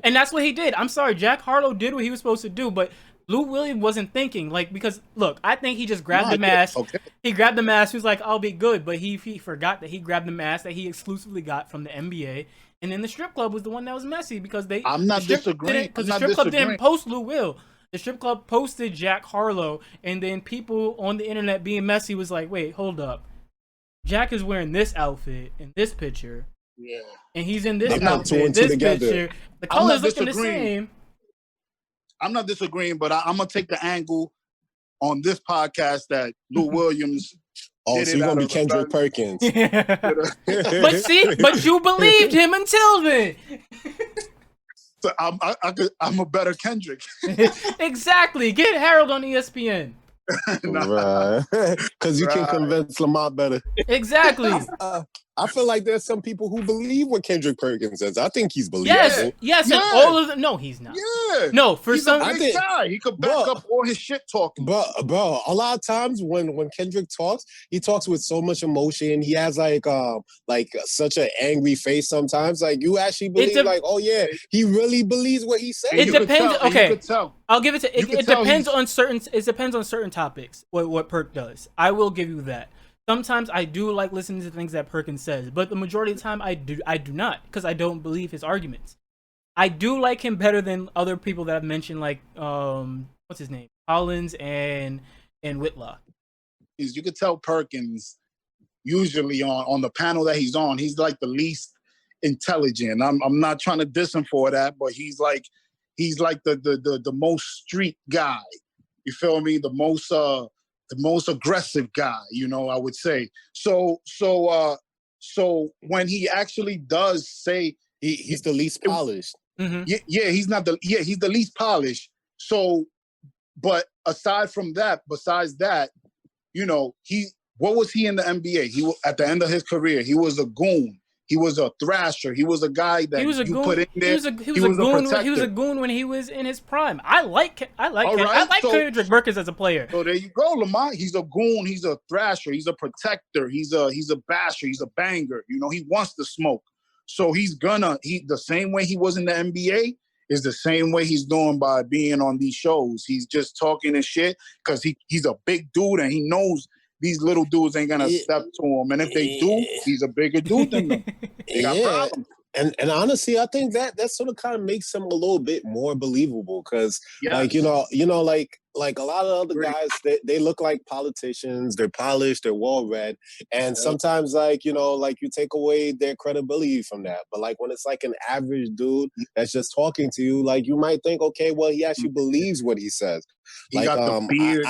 And that's what he did. I'm sorry, Jack Harlow did what he was supposed to do, but Lou Williams wasn't thinking, because look, I think he just grabbed the mask. Okay. He grabbed the mask. He was like, "I'll be good," but he forgot that he grabbed the mask that he exclusively got from the NBA. And then the strip club was the one that was messy because I'm not disagreeing. Because the strip club didn't post Lou Will. The strip club posted Jack Harlow, and then people on the internet being messy was like, "Wait, hold up. Jack is wearing this outfit in this picture, and he's in this outfit, this picture. The colors looking the same." I'm not disagreeing, but I'm gonna take the angle on this podcast that Lou Williams. So you're gonna be Kendrick Perkins. but you believed him until then. So I'm a better Kendrick. Exactly. Get Harold on ESPN. Right. Because you can convince Lamont better. Exactly. I feel like there's some people who believe what Kendrick Perkins says. I think he's believable. Yes, and all of them. No, he's not. Yeah. No, he's a big guy. He could back up all his shit talking. Bro, a lot of times when Kendrick talks, he talks with so much emotion. He has like such an angry face sometimes. Like you actually believe he really believes what he's saying. It depends. Okay. I'll give it to it depends on certain topics what Perk does. I will give you that. Sometimes I do like listening to things that Perkins says, but the majority of the time I do not, because I don't believe his arguments. I do like him better than other people that I've mentioned, like what's his name, Collins and Whitlock. You could tell Perkins usually on the panel that he's on, he's like the least intelligent. I'm not trying to diss him for that, but he's like the most street guy. You feel me? The most aggressive guy, I would say. So when he actually does say he's the least polished. Mm-hmm. He's the least polished. So, but besides that, what was he in the NBA? He at the end of his career, he was a goon. He was a thrasher. He was a guy that put in there. He was a goon when he was in his prime. I like Kendrick Perkins as a player. So there you go, Lamont. He's a goon. He's a thrasher. He's a protector. He's a basher. He's a banger. He wants to smoke. So the same way he was in the NBA is the same way he's doing by being on these shows. He's just talking and shit because he's a big dude and he knows these little dudes ain't gonna step to him, and if they do, he's a bigger dude than them. They got problems. And honestly, I think that sort of kind of makes him a little bit more believable because, like a lot of other guys, they look like politicians. They're polished. They're well read, and sometimes you take away their credibility from that. But like when it's like an average dude that's just talking to you, like you might think, okay, well, he actually believes what he says. He got the beard.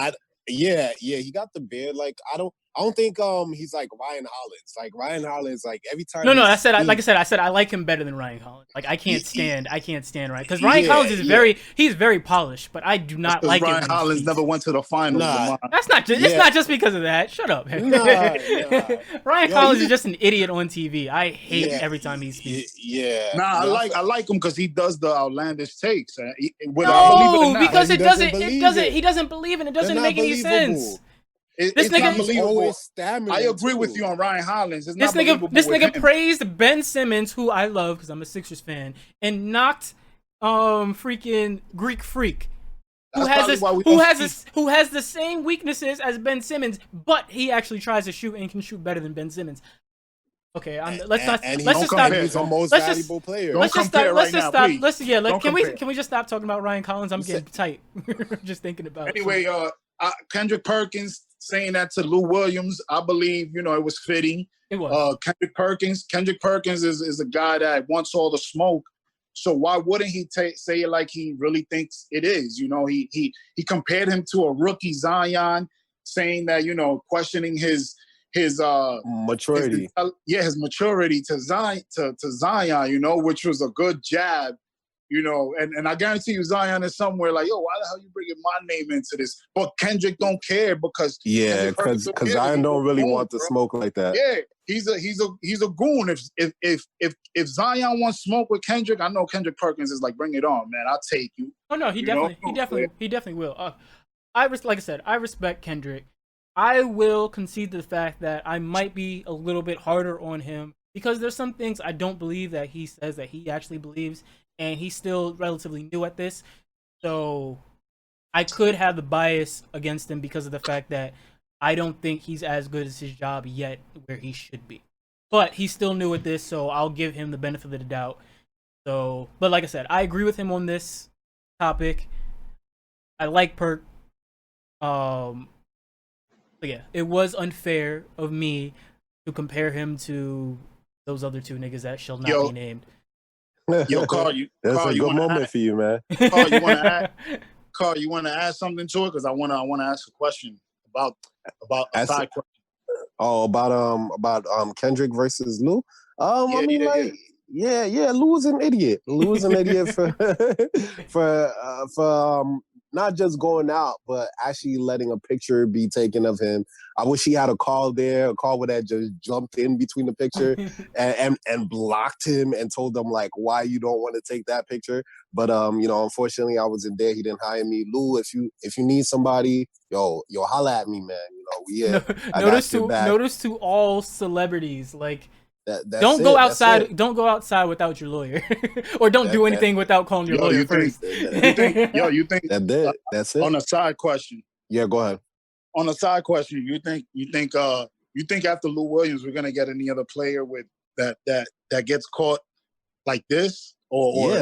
Yeah, he got the beard. Like I don't think he's like Ryan Hollins. Like Ryan Hollins, like every time. No, I said I like him better than Ryan Collins. Like I can't stand Ryan because Ryan Collins is he's very polished, but I do not like Ryan it. Hollins never went to the finals. That's not just it's not just because of that. Shut up. Ryan Collins is just an idiot on TV. I hate every time he speaks. I like him because he does the outlandish takes. Because he doesn't believe in it. Doesn't make any sense. This nigga, I agree with you on Ryan Hollins. This nigga praised Ben Simmons, who I love because I'm a Sixers fan, and knocked freaking Greek Freak, who has the same weaknesses as Ben Simmons, but he actually tries to shoot and can shoot better than Ben Simmons. Okay, let's stop. He's a most valuable player. Can we just stop talking about Ryan Collins? I'm getting tight. Just thinking about it. Anyway, Kendrick Perkins saying that to Lou Williams, I believe, it was fitting. It was. Kendrick Perkins is a guy that wants all the smoke. So why wouldn't he say it like he really thinks it is? He compared him to a rookie Zion, saying that, questioning his maturity. His maturity to Zion, which was a good jab. And I guarantee you Zion is somewhere like, yo, why the hell you bringing my name into this? But Kendrick don't care because Zion don't really want the smoke like that. Yeah, he's a goon. If Zion wants smoke with Kendrick, I know Kendrick Perkins is like, bring it on, man. I'll take you. Oh no, he definitely will. I respect Kendrick. I will concede to the fact that I might be a little bit harder on him because there's some things I don't believe that he says that he actually believes. And he's still relatively new at this. So I could have the bias against him because of the fact that I don't think he's as good as his job yet where he should be. But he's still new at this, so I'll give him the benefit of the doubt. So, but like I said, I agree with him on this topic. I like Perk. But yeah, it was unfair of me to compare him to those other two niggas that shall not be named. Yo, Carl, that's a good moment for you, man. Carl, you want to add something to it? Because I want to ask a question about a side question. Oh, about Kendrick versus Lou. Lou's an idiot. Lou's an idiot for not just going out, but actually letting a picture be taken of him. I wish he had a call where that just jumped in between the picture and blocked him and told them like why you don't want to take that picture. But unfortunately I wasn't there. He didn't hire me. Lou, if you need somebody, yo, holla at me, man. Notice to all celebrities, like don't go outside. Don't go outside without your lawyer, or don't do anything without calling your lawyer first. You think that's it? On a side question. Yeah, go ahead. On a side question, you think after Lou Williams we're gonna get any other player with that gets caught like this? Or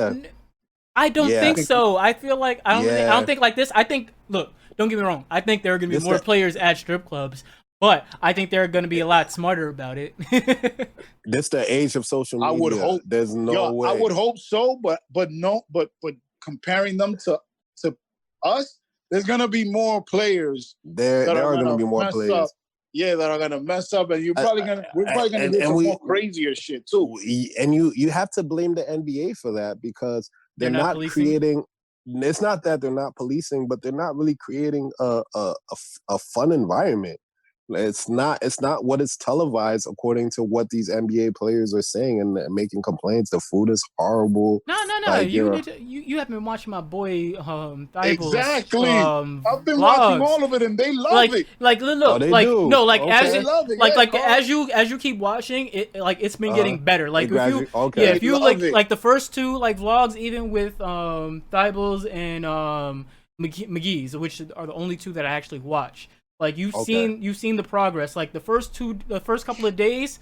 I don't think so. I feel like I don't think like this. I think look, don't get me wrong. I think there are gonna be more players at strip clubs. But I think they're going to be a lot smarter about it. This the age of social media. I would hope. There's no way. I would hope so, but comparing them to us, there's going to be more players. There are going to be more players. Yeah, that are going to mess up, and we're probably going to do some more crazier shit too. And you have to blame the NBA for that because they're not creating. It's not that they're not policing, but they're not really creating a fun environment. It's not what is televised according to what these NBA players are saying and making complaints. The food is horrible. No. Like, you haven't been watching my boy Thibault's, exactly. I've been watching all of it and they love it. Like look, as you keep watching it, like it's been getting better. Like if you like the first two like vlogs, even with Thibault's and McGee's, which are the only two that I actually watch. Like you've seen the progress. Like the first couple of days,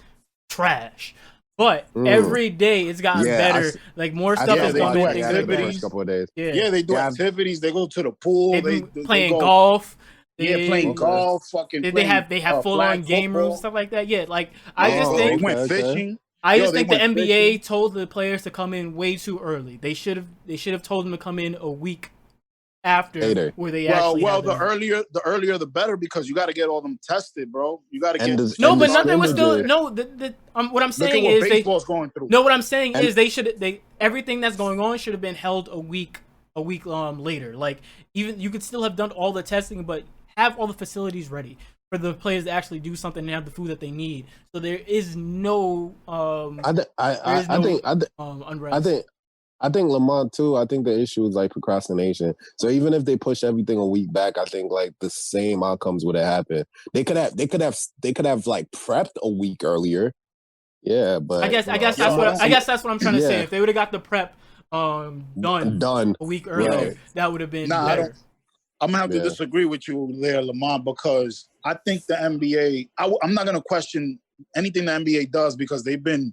trash. But every day it's gotten better. Like more stuff is going on. Activities. Couple of days. Yeah, they do activities. They go to the pool. They playing golf. Playing golf. Fucking. They have full on game rooms, stuff like that. Yeah, like I just think they went fishing. I just think the NBA told the players to come in way too early. They should have told them to come in a week after Later. where they Well, actually well, had them. the earlier the better, because you got to get all them tested, bro. You got to And get the- No, and but the nothing was still scrimmages. no. What I'm look at saying what is they. baseball's going through. No, what I'm saying And- is they everything that's going on should have been held a week later. Like even you could still have done all the testing, but have all the facilities ready for the players to actually do something and have the food that they need. So there is no unrest. I think Lamont too. I think the issue is like procrastination. So even if they push everything a week back, I think like the same outcomes would have happened. They could have like prepped a week earlier. Yeah, but I guess that's what I'm trying to say. If they would have got the prep done a week earlier, that would have been better. I'm gonna have to disagree with you there, Lamont, because I think the NBA. I'm not gonna question anything the NBA does because they've been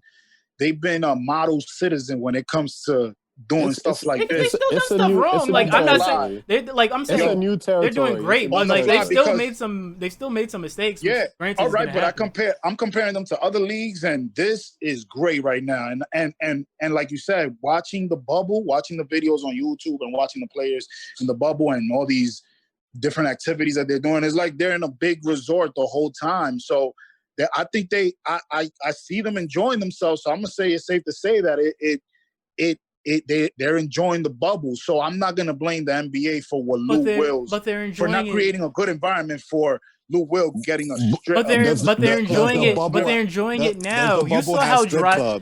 a model citizen when it comes to doing stuff like They this. still done stuff wrong. Like I'm not saying I'm saying it's a new territory. They're doing great, but like they've still made some mistakes. Yeah, all right, but happen. I'm comparing them to other leagues, and this is great right now. And like you said, watching the bubble, watching the videos on YouTube, and watching the players in the bubble, and all these different activities that they're doing, it's like they're in a big resort the whole time. So I think I see them enjoying themselves. So I'm gonna say it's safe to say that they're enjoying the bubble. So I'm not gonna blame the NBA for what Lou Will's for not creating a good environment for Lou Will getting a strip. But they're enjoying it. But they're enjoying it now. You saw how dry.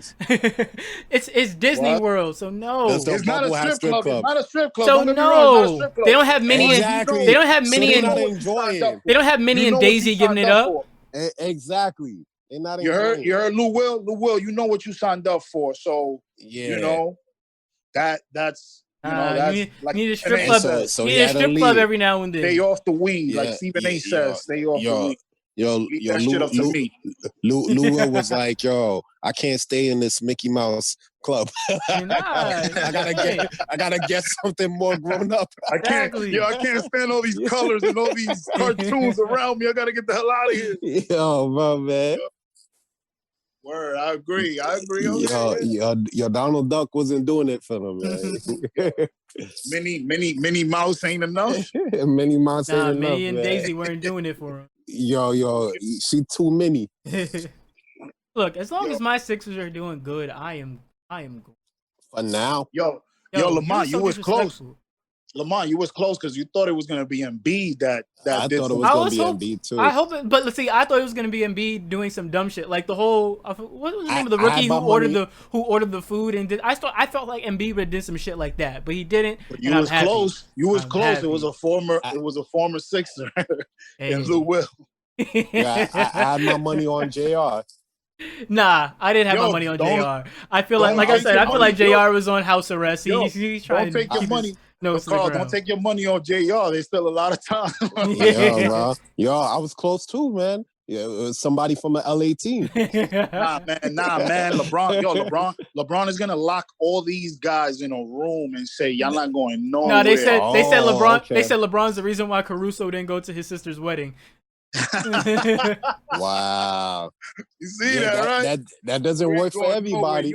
It's Disney World, so no. It's not a strip club. It's not a strip club. So no, they don't have Minnie. Exactly. They don't have Minnie so and They don't have Minnie and Daisy giving it up. Exactly. They're not. You heard Lou Will. Lou Will. You know what you signed up for. So you know that's. You need a strip club. So you need a strip club every now and then. Stay off the weed, like Stephen A. says. Stay off the weed. Lou Will was like, yo, I can't stay in this Mickey Mouse club. I gotta get something more grown up. I can't stand all these colors and all these cartoons around me. I gotta get the hell out of here. Yo, bro, man. Word, I agree. Yo, Donald Duck wasn't doing it for them, man. Minnie Mouse ain't enough. Minnie Mouse ain't enough. Minnie and man. Daisy weren't doing it for him. Yo, she too many. Look, as long as my Sixers are doing good, I am good. For now. Yo, Lamont, you was close. Lamont, you was close because you thought it was gonna be Embiid that I thought it was gonna be Embiid too. I hope it, but let's see. I thought it was gonna be Embiid doing some dumb shit, like the whole what was the name of the rookie who ordered the food and did. I felt like Embiid did some shit like that, but he didn't. But you was close. You was close. Happy. It was a former Sixer and Lou Will. Yeah, I had my money on JR. Nah, I didn't have my money on JR. I feel like I said, I feel like JR was on house arrest. He's trying to take your money. No, Carl, don't take your money on JR. There's still a lot of time. Yeah, bro. Yo, I was close too, man. Yeah, it was somebody from an LA team. Nah, man. LeBron is gonna lock all these guys in a room and say, y'all not going nowhere. No, they said LeBron. Okay. They said LeBron's the reason why Caruso didn't go to his sister's wedding. Wow. You see that, right? That doesn't work for everybody.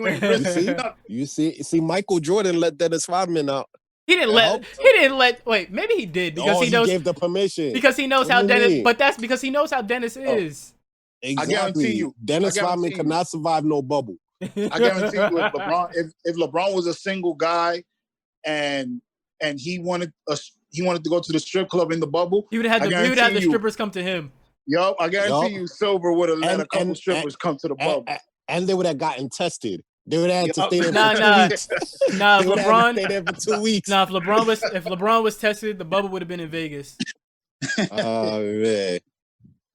You see, Michael Jordan let Dennis Rodman out. He didn't let. Wait, maybe he did because he knows. He gave the permission because he knows how Dennis. But that's because he knows how Dennis is. Exactly. I guarantee you, Dennis Rodman cannot survive no bubble. I guarantee you, if LeBron was a single guy, and he wanted to go to the strip club in the bubble, he would have had the strippers come to him. Yup, I guarantee you, Silver would have let a couple strippers come to the bubble, and they would have gotten tested. They would have had to stay there for 2 weeks. Nah, LeBron stay there for 2 weeks. Nah, if LeBron was tested, the bubble would have been in Vegas. Oh man.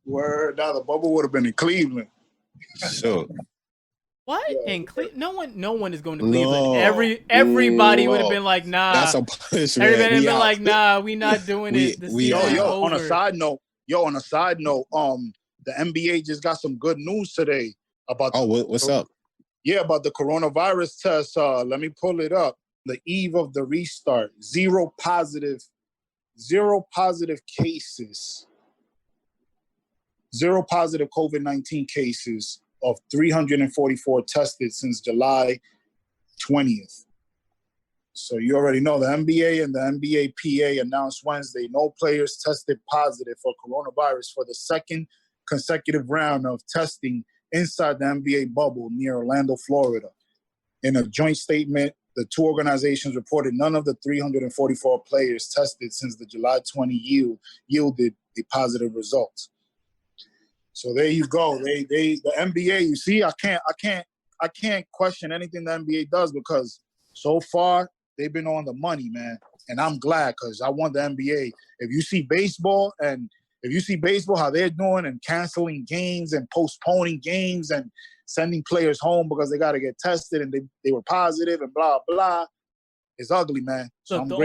Word, now the bubble would have been in Cleveland. Sure. What? In Cleveland? No one is going to Cleveland. Everybody would have been like, nah. That's a punishment. Everybody would have been like, nah, we not doing it. On a side note, the NBA just got some good news today about. What's up? Yeah, about the coronavirus test. Let me pull it up. The eve of the restart. Zero positive cases. Zero positive COVID-19 cases of 344 tested since July 20th. So you already know the NBA and the NBA PA announced Wednesday no players tested positive for coronavirus for the second consecutive round of testing inside the NBA bubble near Orlando, Florida. In a joint statement, the two organizations reported none of the 344 players tested since the July 20 yielded the positive results. So there you go. The NBA, you see, I can't question anything the NBA does because so far they've been on the money, man. And I'm glad because I want the NBA. If you see baseball how they're doing and canceling games and postponing games and sending players home because they got to get tested and they were positive and blah, blah, it's ugly, man. So Look, I'm the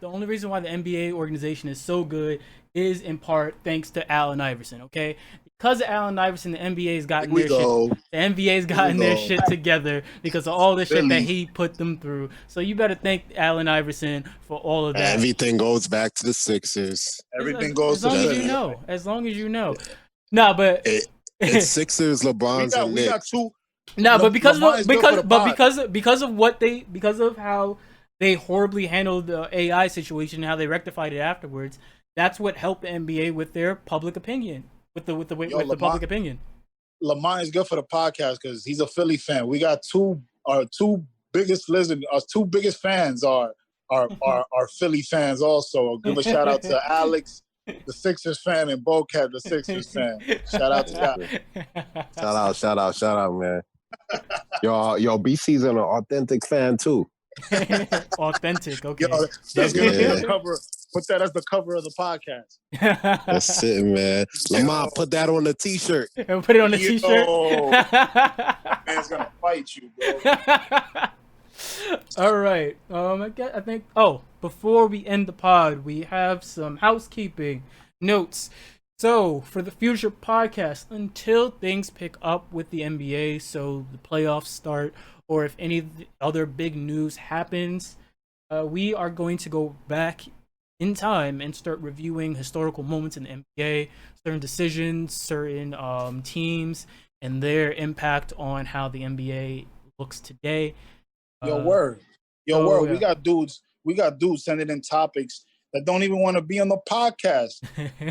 only reason why the NBA organization is so good is in part thanks to Allen Iverson, okay? Because of Allen Iverson, the NBA's gotten their shit together because of all the shit that he put them through. So you better thank Allen Iverson for all of that. Everything goes back to the Sixers. Everything goes to as long as you know. As long as you know. No, but it's Sixers, LeBron's, and Knicks. We got two. No, but because of how they horribly handled the AI situation and how they rectified it afterwards, that's what helped the NBA with their public opinion. With the public opinion. Lamont is good for the podcast because he's a Philly fan. We got our two biggest fans are Philly fans also. I'll give a shout out to Alex, the Sixers fan, and Bocat, the Sixers fan. Shout out to y'all. Shout out, man. Yo, BC's an authentic fan too. Authentic, okay. Yo, that's gonna be the cover. Put that as the cover of the podcast. That's it, man. Lamont, put that on the t-shirt. Put it on the t-shirt. Man's gonna fight you, bro. All right. I think. Oh, before we end the pod, we have some housekeeping notes. So for the future podcast, until things pick up with the NBA, so the playoffs start, or if any other big news happens, we are going to go back in time and start reviewing historical moments in the NBA, certain decisions, certain teams, and their impact on how the NBA looks today. Word. Yeah. We got dudes sending in topics that don't even want to be on the podcast.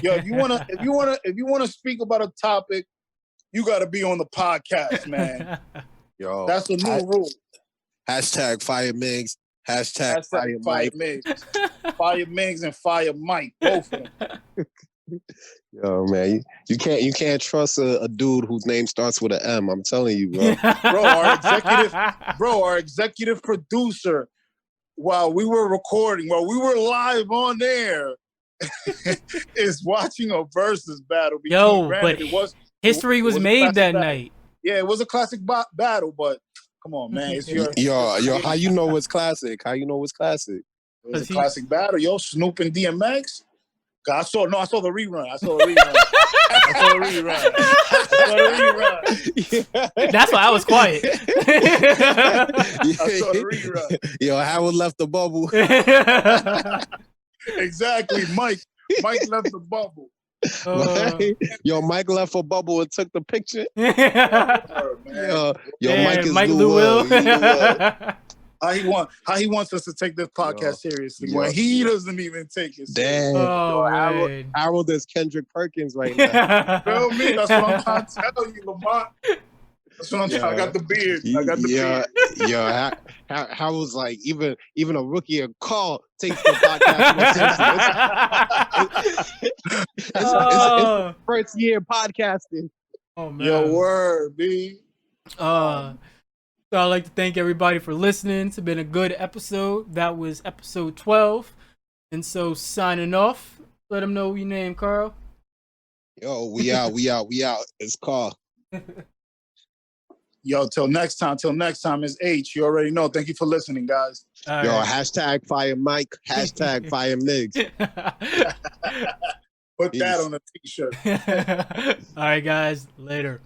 Yo, if you wanna speak about a topic, you got to be on the podcast, man. Yo, that's the new rule. Hashtag fire Migs. Hashtag fire Mike. Fire Migs and fire Mike, both of them. Yo, man, you can't trust a dude whose name starts with an M. I'm telling you, bro. Our executive producer, while we were live on air, is watching a versus battle. History was made that night. Yeah, it was a classic battle, but come on, man. It's yo, how you know it's classic? How you know it's classic? It was a classic battle, yo. Snoop and DMX. I saw the rerun. That's why I was quiet. I saw the rerun. Yo, Howard left the bubble. Exactly, Mike left the bubble. Yo, Mike left a bubble and took the picture. Mike Lou. How he wants us to take this podcast seriously when he doesn't even take it seriously. Damn. Harold is Kendrick Perkins right now. Feel me? That's what I'm trying to tell you, Lamont. That's what I'm trying. I got the beard. Beard. Yo, Harold's like, even a rookie in call takes the podcast more seriously. It's first year podcasting. Oh man. Yo, word, B. So I'd like to thank everybody for listening. It's been a good episode. That was episode 12. And so signing off, let them know your name, Carl. Yo, we out. It's Carl. Yo, till next time is H. You already know. Thank you for listening, guys. All right. Hashtag fire Mike. Hashtag fire Migs. Put that on a t-shirt. All right, guys. Later.